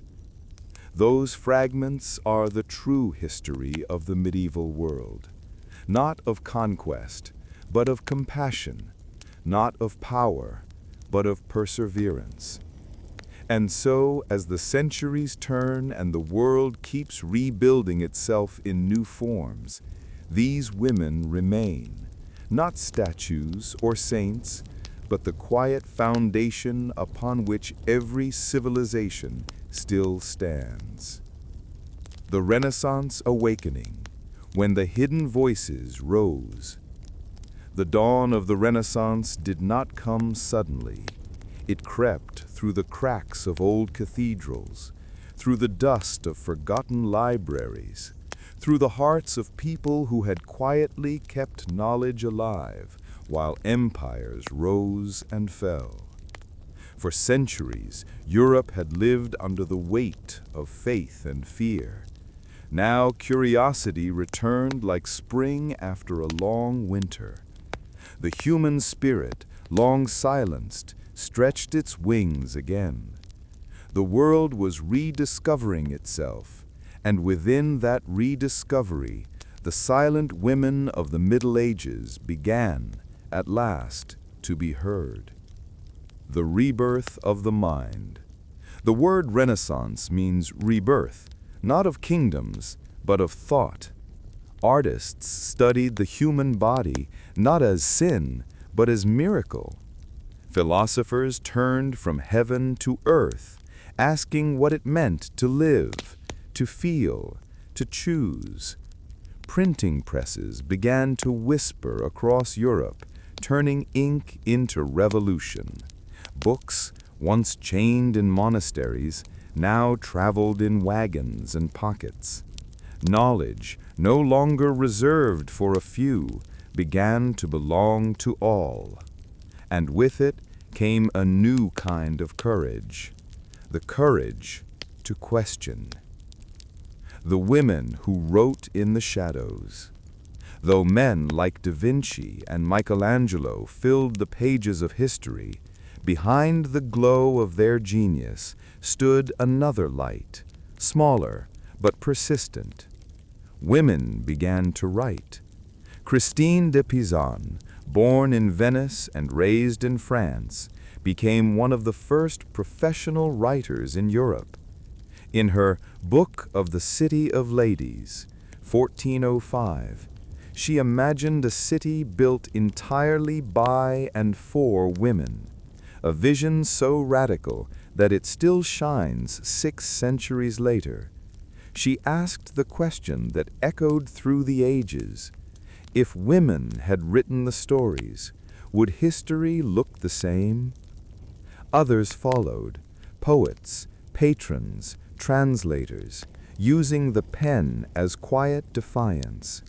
Those fragments are the true history of the medieval world, not of conquest, but of compassion, not of power, but of perseverance. And so, as the centuries turn and the world keeps rebuilding itself in new forms, these women remain, not statues or saints, but the quiet foundation upon which every civilization still stands. The Renaissance awakening, when the hidden voices rose. The dawn of the Renaissance did not come suddenly. It crept through the cracks of old cathedrals, through the dust of forgotten libraries, through the hearts of people who had quietly kept knowledge alive while empires rose and fell. For centuries, Europe had lived under the weight of faith and fear. Now curiosity returned like spring after a long winter. The human spirit, long silenced, stretched its wings again. The world was rediscovering itself, and within that rediscovery, the silent women of the Middle Ages began, at last, to be heard. The rebirth of the mind. The word Renaissance means rebirth, not of kingdoms, but of thought. Artists studied the human body not as sin, but as miracle. Philosophers turned from heaven to earth, asking what it meant to live, to feel, to choose. Printing presses began to whisper across Europe, turning ink into revolution. Books, once chained in monasteries, now traveled in wagons and pockets. Knowledge, no longer reserved for a few, began to belong to all. And with it came a new kind of courage, the courage to question. The women who wrote in the shadows. Though men like Da Vinci and Michelangelo filled the pages of history, behind the glow of their genius stood another light, smaller but persistent. Women began to write. Christine de Pizan, born in Venice and raised in France, became one of the first professional writers in Europe. In her Book of the City of Ladies, 1405, she imagined a city built entirely by and for women, a vision so radical that it still shines 6 centuries later. She asked the question that echoed through the ages: if women had written the stories, would history look the same? Others followed, poets, patrons, translators, using the pen as quiet defiance.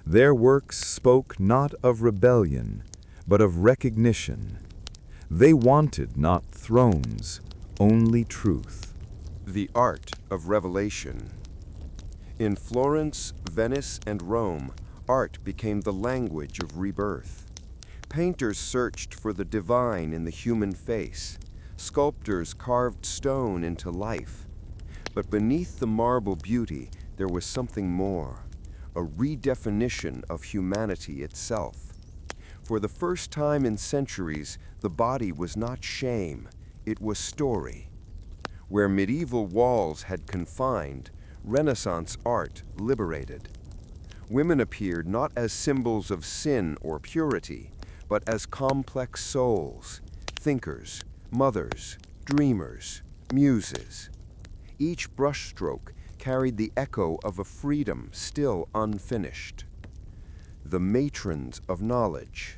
Their works spoke not of rebellion, but of recognition. They wanted not thrones, only truth. The art of revelation. In Florence, Venice, and Rome, art became the language of rebirth. Painters searched for the divine in the human face. Sculptors carved stone into life. But beneath the marble beauty, there was something more, a redefinition of humanity itself. For the first time in centuries, the body was not shame, it was story. Where medieval walls had confined, Renaissance art liberated. Women appeared not as symbols of sin or purity, but as complex souls, thinkers, mothers, dreamers, muses. Each brushstroke carried the echo of a freedom still unfinished. The matrons of knowledge.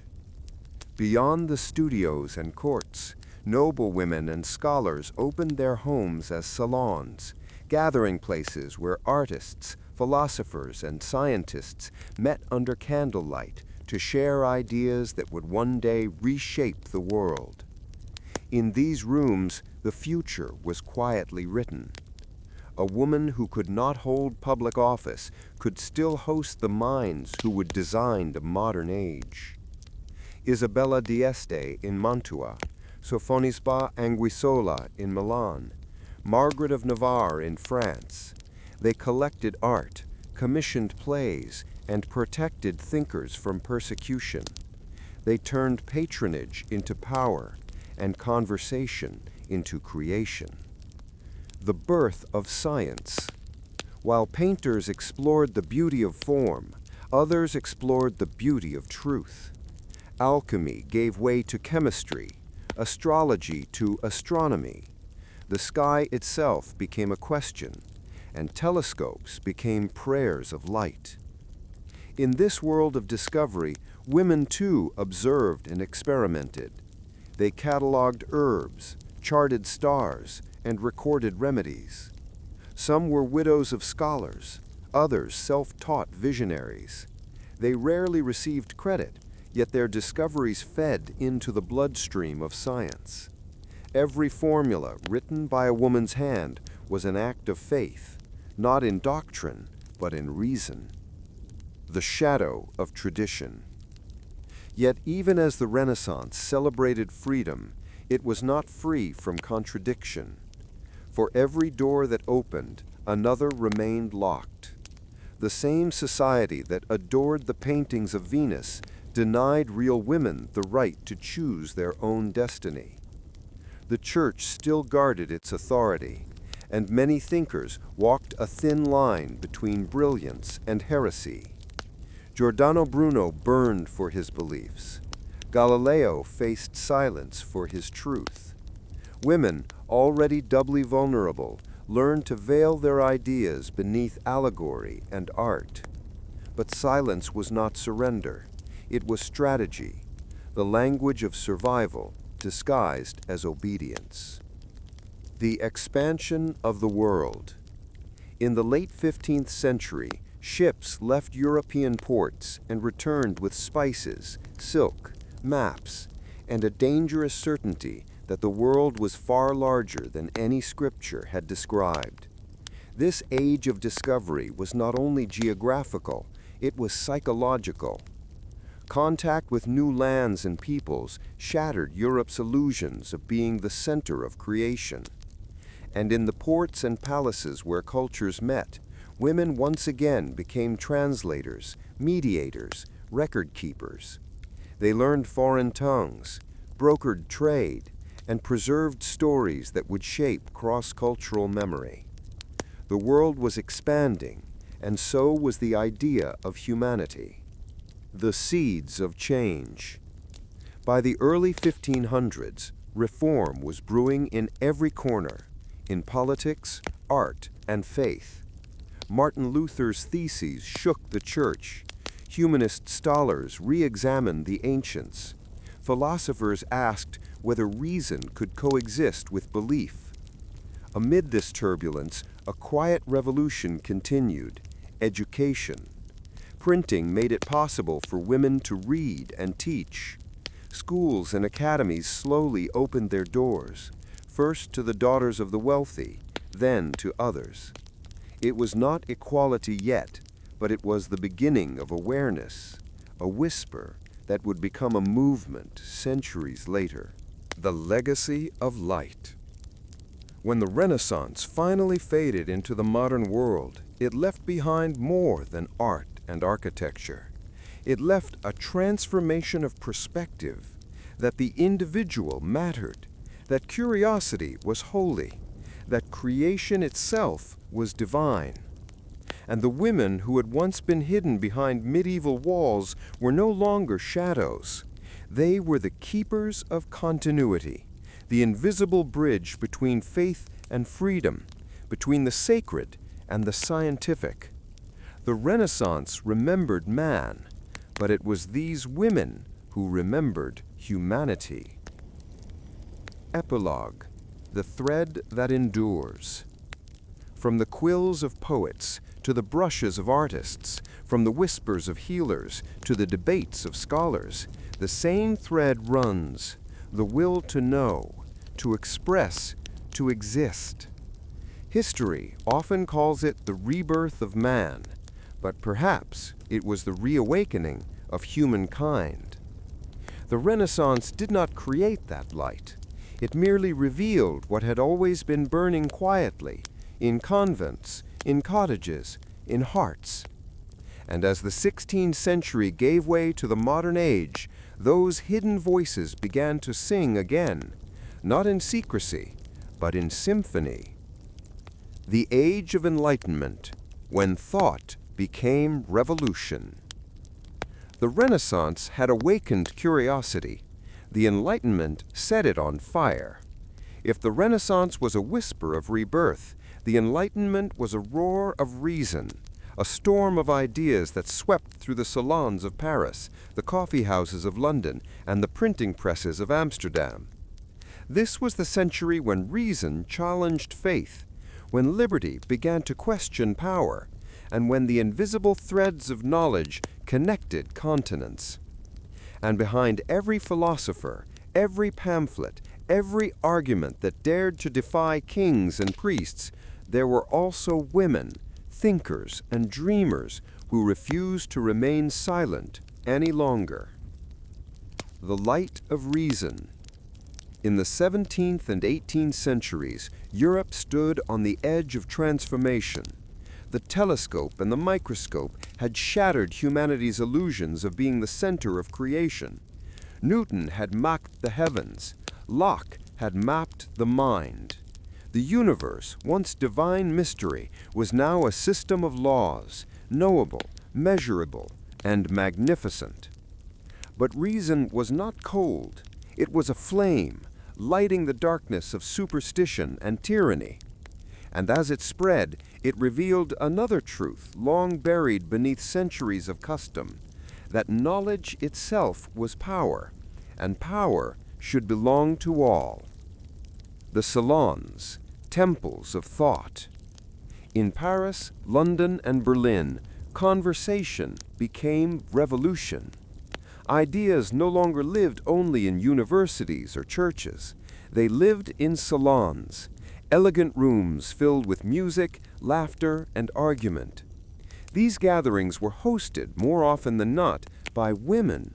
Beyond the studios and courts, noblewomen and scholars opened their homes as salons, gathering places where artists, philosophers, and scientists met under candlelight to share ideas that would one day reshape the world. In these rooms, the future was quietly written. A woman who could not hold public office could still host the minds who would design the modern age. Isabella d'Este in Mantua, Sofonisba Anguissola in Milan, Margaret of Navarre in France. They collected art, commissioned plays, and protected thinkers from persecution. They turned patronage into power and conversation into creation. The birth of science. While painters explored the beauty of form, others explored the beauty of truth. Alchemy gave way to chemistry, astrology to astronomy. The sky itself became a question, and telescopes became prayers of light. In this world of discovery, women too observed and experimented. They catalogued herbs, charted stars, and recorded remedies. Some were widows of scholars, others self-taught visionaries. They rarely received credit, yet their discoveries fed into the bloodstream of science. Every formula written by a woman's hand was an act of faith, not in doctrine, but in reason. The shadow of tradition. Yet even as the Renaissance celebrated freedom, it was not free from contradiction. For every door that opened, another remained locked. The same society that adored the paintings of Venus denied real women the right to choose their own destiny. The Church still guarded its authority, and many thinkers walked a thin line between brilliance and heresy. Giordano Bruno burned for his beliefs. Galileo faced silence for his truth. Women, already doubly vulnerable, learned to veil their ideas beneath allegory and art. But silence was not surrender. It was strategy, the language of survival disguised as obedience. The expansion of the world. In the late 15th century, ships left European ports and returned with spices, silk, maps, and a dangerous certainty that the world was far larger than any scripture had described. This age of discovery was not only geographical, it was psychological. Contact with new lands and peoples shattered Europe's illusions of being the center of creation. And in the ports and palaces where cultures met, women once again became translators, mediators, record keepers. They learned foreign tongues, brokered trade, and preserved stories that would shape cross-cultural memory. The world was expanding, and so was the idea of humanity. The seeds of change. By the early 1500s, reform was brewing in every corner, in politics, art, and faith. Martin Luther's theses shook the Church. Humanist scholars re-examined the ancients. Philosophers asked whether reason could coexist with belief. Amid this turbulence, a quiet revolution continued: education. Printing made it possible for women to read and teach. Schools and academies slowly opened their doors, first to the daughters of the wealthy, then to others. It was not equality yet, but it was the beginning of awareness, a whisper that would become a movement centuries later. The legacy of light. When the Renaissance finally faded into the modern world, it left behind more than art and architecture. It left a transformation of perspective, that the individual mattered, that curiosity was holy, that creation itself was divine. And the women who had once been hidden behind medieval walls were no longer shadows. They were the keepers of continuity, the invisible bridge between faith and freedom, between the sacred and the scientific. The Renaissance remembered man, but it was these women who remembered humanity. Epilogue, the thread that endures. From the quills of poets to the brushes of artists, from the whispers of healers to the debates of scholars, the same thread runs: the will to know, to express, to exist. History often calls it the rebirth of man, but perhaps it was the reawakening of humankind. The Renaissance did not create that light. It merely revealed what had always been burning quietly, in convents, in cottages, in hearts. And as the 16th century gave way to the modern age, those hidden voices began to sing again, not in secrecy, but in symphony. The Age of Enlightenment, when thought became revolution. The Renaissance had awakened curiosity. The Enlightenment set it on fire. If the Renaissance was a whisper of rebirth, the Enlightenment was a roar of reason, a storm of ideas that swept through the salons of Paris, the coffee houses of London, and the printing presses of Amsterdam. This was the century when reason challenged faith, when liberty began to question power, and when the invisible threads of knowledge connected continents. And behind every philosopher, every pamphlet, every argument that dared to defy kings and priests, there were also women, thinkers, and dreamers who refused to remain silent any longer. The light of reason. In the 17th and 18th centuries, Europe stood on the edge of transformation. The telescope and the microscope had shattered humanity's illusions of being the center of creation. Newton had mapped the heavens. Locke had mapped the mind. The universe, once divine mystery, was now a system of laws, knowable, measurable, and magnificent. But reason was not cold. It was a flame, lighting the darkness of superstition and tyranny. And as it spread, it revealed another truth long buried beneath centuries of custom, that knowledge itself was power, and power should belong to all. The salons, temples of thought. In Paris, London, and Berlin, conversation became revolution. Ideas no longer lived only in universities or churches. They lived in salons, elegant rooms filled with music, laughter, and argument. These gatherings were hosted, more often than not, by women.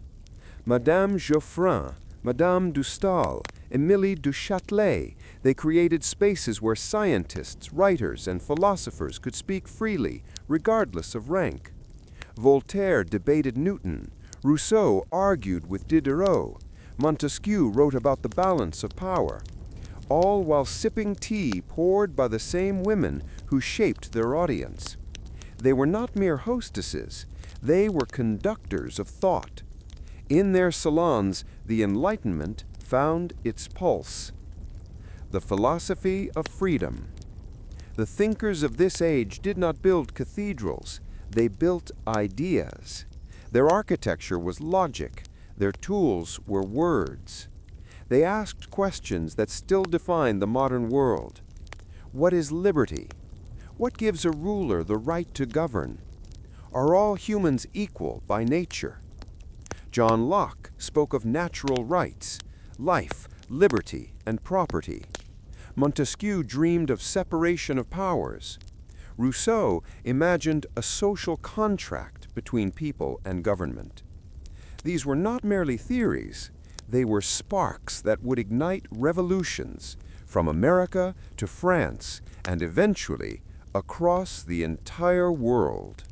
Madame Geoffrin, Madame de Staël, Émilie du Châtelet, they created spaces where scientists, writers, and philosophers could speak freely, regardless of rank. Voltaire debated Newton. Rousseau argued with Diderot. Montesquieu wrote about the balance of power, all while sipping tea poured by the same women who shaped their audience. They were not mere hostesses. They were conductors of thought. In their salons, the Enlightenment found its pulse. The philosophy of freedom. The thinkers of this age did not build cathedrals. They built ideas. Their architecture was logic. Their tools were words. They asked questions that still define the modern world. What is liberty? What gives a ruler the right to govern? Are all humans equal by nature? John Locke spoke of natural rights, life, liberty, and property. Montesquieu dreamed of separation of powers. Rousseau imagined a social contract between people and government. These were not merely theories. They were sparks that would ignite revolutions from America to France and eventually across the entire world.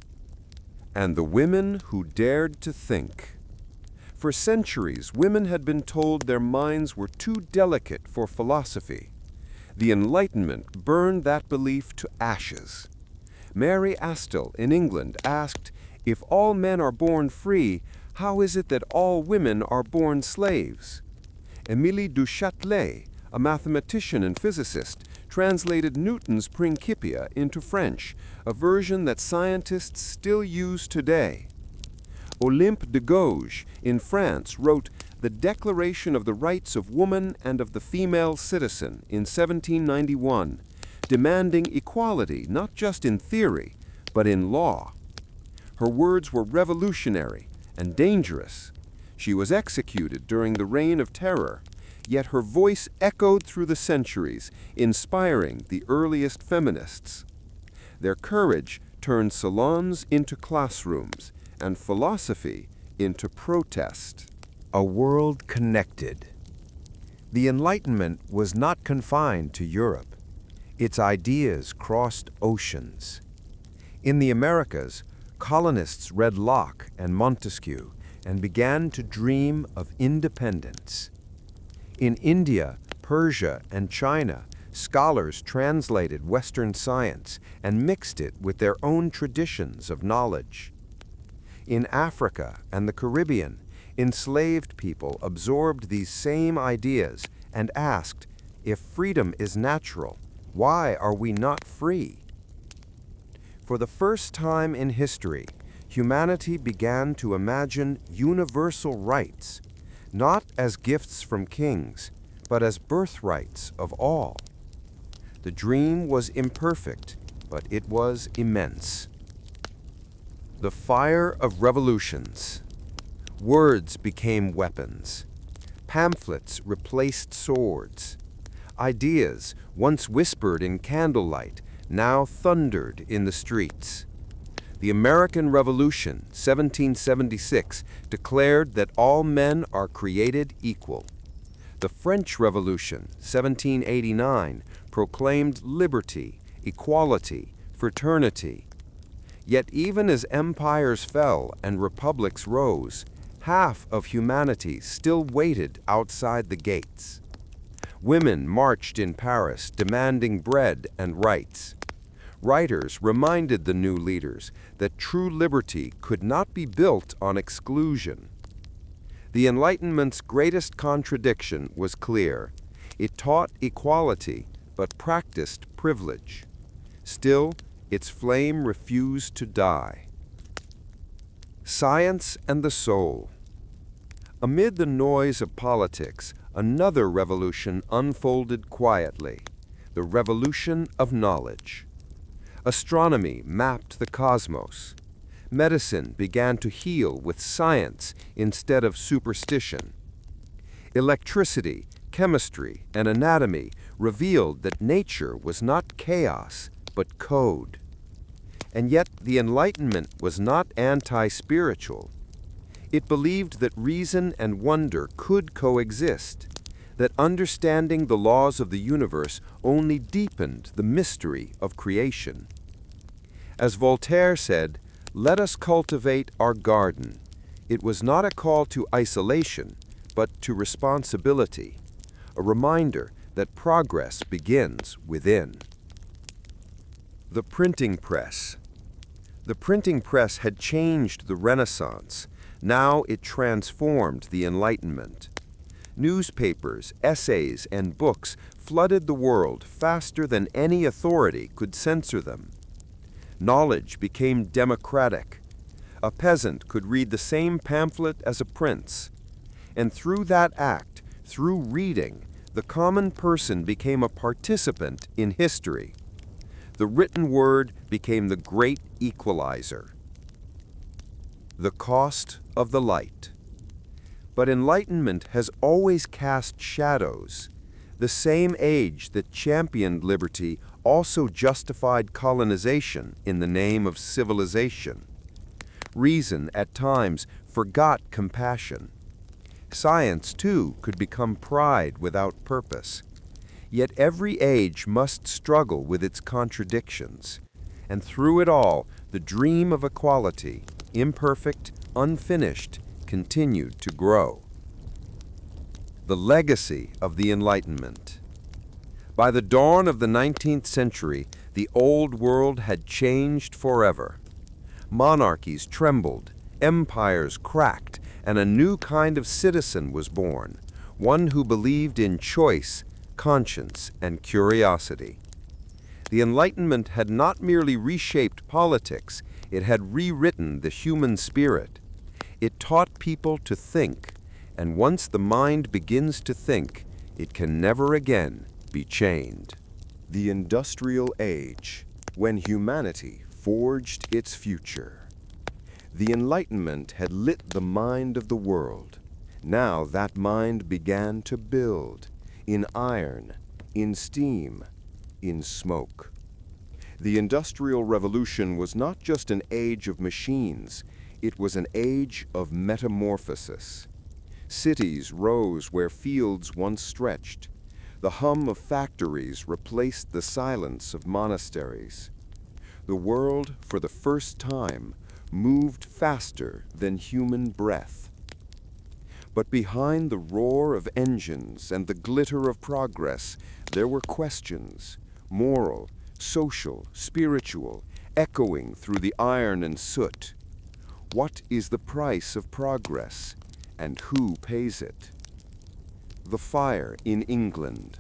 And the women who dared to think. For centuries, women had been told their minds were too delicate for philosophy. The Enlightenment burned that belief to ashes. Mary Astle in England asked, "If all men are born free, how is it that all women are born slaves?" Émilie du Châtelet, a mathematician and physicist, translated Newton's Principia into French, a version that scientists still use today. Olympe de Gouges in France wrote The Declaration of the Rights of Woman and of the Female Citizen in 1791, demanding equality not just in theory, but in law. Her words were revolutionary and dangerous. She was executed during the Reign of Terror, yet her voice echoed through the centuries, inspiring the earliest feminists. Their courage turned salons into classrooms and philosophy into protest. A world connected. The Enlightenment was not confined to Europe. Its ideas crossed oceans. In the Americas, colonists read Locke and Montesquieu and began to dream of independence. In India, Persia, and China, scholars translated Western science and mixed it with their own traditions of knowledge. In Africa and the Caribbean, enslaved people absorbed these same ideas and asked, if freedom is natural, why are we not free? For the first time in history, humanity began to imagine universal rights, not as gifts from kings, but as birthrights of all. The dream was imperfect, but it was immense. The fire of revolutions. Words became weapons. Pamphlets replaced swords. Ideas, once whispered in candlelight, now thundered in the streets. The American Revolution, 1776, declared that all men are created equal. The French Revolution, 1789, proclaimed liberty, equality, fraternity. Yet even as empires fell and republics rose, half of humanity still waited outside the gates. Women marched in Paris demanding bread and rights. Writers reminded the new leaders that true liberty could not be built on exclusion. The Enlightenment's greatest contradiction was clear. It taught equality, but practiced privilege. Still, its flame refused to die. Science and the soul. Amid the noise of politics, another revolution unfolded quietly, the revolution of knowledge. Astronomy mapped the cosmos. Medicine began to heal with science instead of superstition. Electricity, chemistry, and anatomy revealed that nature was not chaos, but code. And yet the Enlightenment was not anti-spiritual. It believed that reason and wonder could coexist, that understanding the laws of the universe only deepened the mystery of creation. As Voltaire said, "Let us cultivate our garden." It was not a call to isolation, but to responsibility, a reminder that progress begins within. The printing press. The printing press had changed the Renaissance. Now it transformed the Enlightenment. Newspapers, essays, and books flooded the world faster than any authority could censor them. Knowledge became democratic. A peasant could read the same pamphlet as a prince. And through that act, through reading, the common person became a participant in history. The written word became the great equalizer. The cost of the light. But enlightenment has always cast shadows. The same age that championed liberty also justified colonization in the name of civilization. Reason, at times, forgot compassion. Science, too, could become pride without purpose. Yet every age must struggle with its contradictions. And through it all, the dream of equality, imperfect, unfinished, continued to grow. The legacy of the Enlightenment. By the dawn of the 19th century, the old world had changed forever. Monarchies trembled, empires cracked, and a new kind of citizen was born, one who believed in choice, conscience, and curiosity. The Enlightenment had not merely reshaped politics, it had rewritten the human spirit. It taught people to think, and once the mind begins to think, it can never again be chained. The Industrial Age, when humanity forged its future. The Enlightenment had lit the mind of the world. Now that mind began to build, in iron, in steam, in smoke. The Industrial Revolution was not just an age of machines, it was an age of metamorphosis. Cities rose where fields once stretched. The hum of factories replaced the silence of monasteries. The world, for the first time, moved faster than human breath. But behind the roar of engines and the glitter of progress, there were questions, moral, social, spiritual, echoing through the iron and soot. What is the price of progress, and who pays it? The fire in England.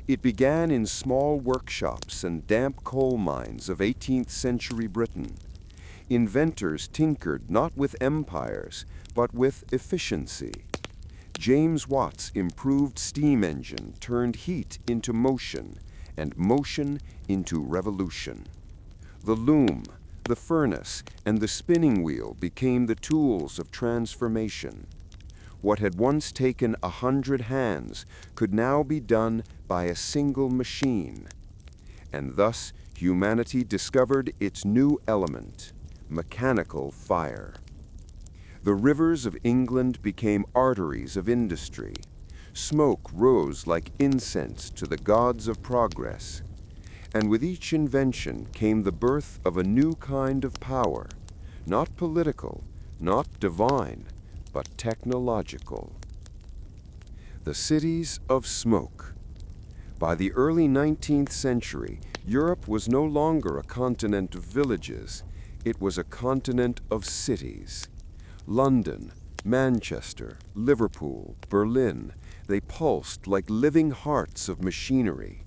It began in small workshops and damp coal mines of 18th century Britain. Inventors tinkered not with empires, but with efficiency. James Watt's improved steam engine turned heat into motion, and motion into revolution. The loom, the furnace, and the spinning wheel became the tools of transformation. What had once taken 100 hands could now be done by a single machine. And thus humanity discovered its new element, mechanical fire. The rivers of England became arteries of industry. Smoke rose like incense to the gods of progress. And with each invention came the birth of a new kind of power, not political, not divine, but technological. The cities of smoke. By the early 19th century, Europe was no longer a continent of villages. It was a continent of cities. London, Manchester, Liverpool, Berlin, they pulsed like living hearts of machinery.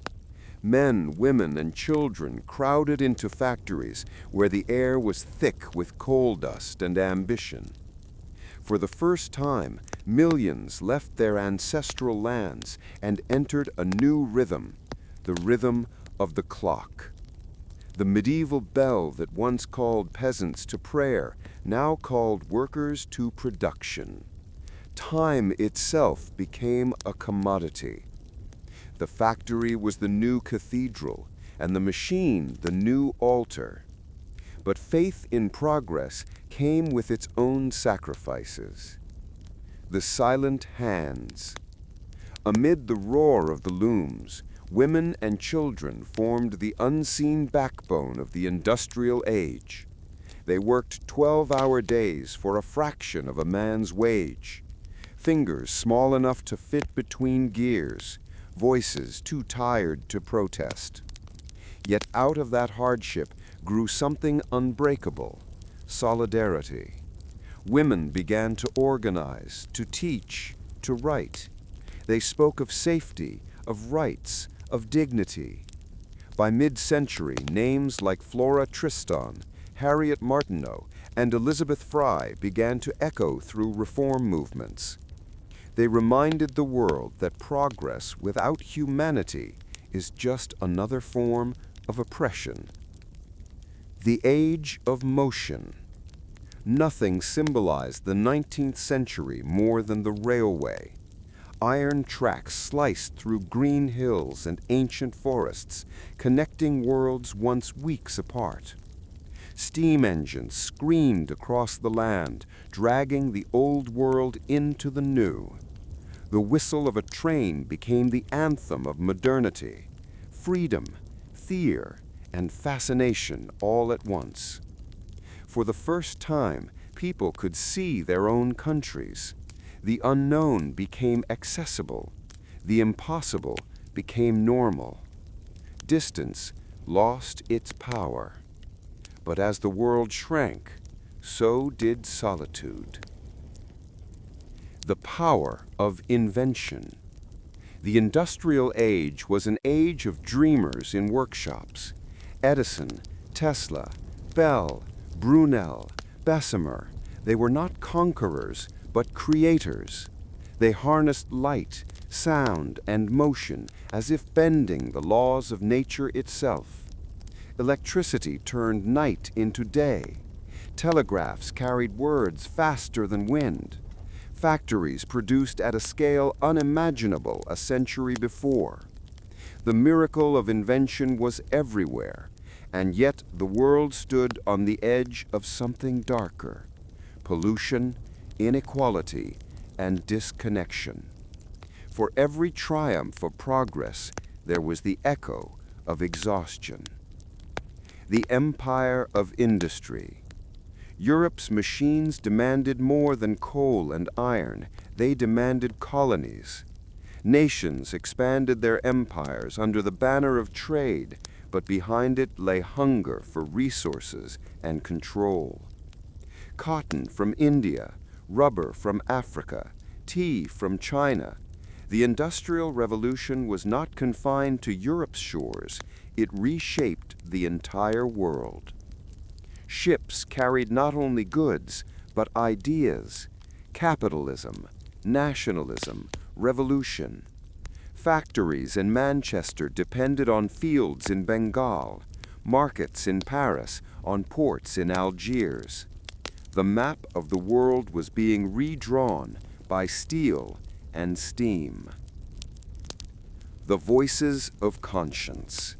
Men, women, and children crowded into factories where the air was thick with coal dust and ambition. For the first time, millions left their ancestral lands and entered a new rhythm, the rhythm of the clock. The medieval bell that once called peasants to prayer now called workers to production. Time itself became a commodity. The factory was the new cathedral, and the machine the new altar. But faith in progress came with its own sacrifices. The silent hands. Amid the roar of the looms, women and children formed the unseen backbone of the industrial age. They worked 12-hour days for a fraction of a man's wage. Fingers small enough to fit between gears, voices too tired to protest. Yet out of that hardship grew something unbreakable, solidarity. Women began to organize, to teach, to write. They spoke of safety, of rights, of dignity. By mid-century, names like Flora Tristan, Harriet Martineau, and Elizabeth Fry began to echo through reform movements. They reminded the world that progress without humanity is just another form of oppression. The age of motion. Nothing symbolized the 19th century more than the railway. Iron tracks sliced through green hills and ancient forests, connecting worlds once weeks apart. Steam engines screamed across the land, dragging the old world into the new. The whistle of a train became the anthem of modernity. Freedom, fear, and fascination all at once. For the first time, people could see their own countries. The unknown became accessible. The impossible became normal. Distance lost its power. But as the world shrank, so did solitude. The power of invention. The industrial age was an age of dreamers in workshops. Edison, Tesla, Bell, Brunel, Bessemer, they were not conquerors, but creators. They harnessed light, sound, and motion as if bending the laws of nature itself. Electricity turned night into day. Telegraphs carried words faster than wind. Factories produced at a scale unimaginable a century before. The miracle of invention was everywhere, and yet the world stood on the edge of something darker: pollution, inequality, and disconnection. For every triumph of progress, there was the echo of exhaustion. The empire of industry. Europe's machines demanded more than coal and iron. They demanded colonies. Nations expanded their empires under the banner of trade, but behind it lay hunger for resources and control. Cotton from India, rubber from Africa, tea from China. The Industrial Revolution was not confined to Europe's shores, it reshaped the entire world. Ships carried not only goods, but ideas, capitalism, nationalism, revolution. Factories in Manchester depended on fields in Bengal, markets in Paris on ports in Algiers. The map of the world was being redrawn by steel and steam. The voices of conscience.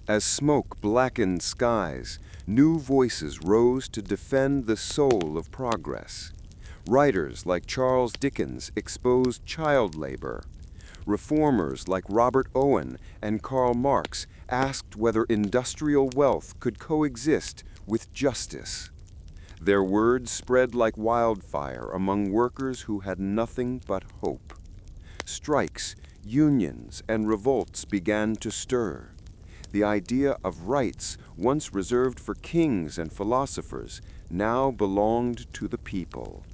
As smoke blackened skies, new voices rose to defend the soul of progress. Writers like Charles Dickens exposed child labor. Reformers like Robert Owen and Karl Marx asked whether industrial wealth could coexist with justice. Their words spread like wildfire among workers who had nothing but hope. Strikes, unions, and revolts began to stir. The idea of rights, once reserved for kings and philosophers, now belonged to the people.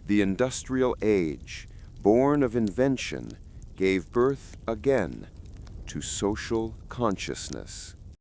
The industrial age, born of invention, gave birth again to social consciousness.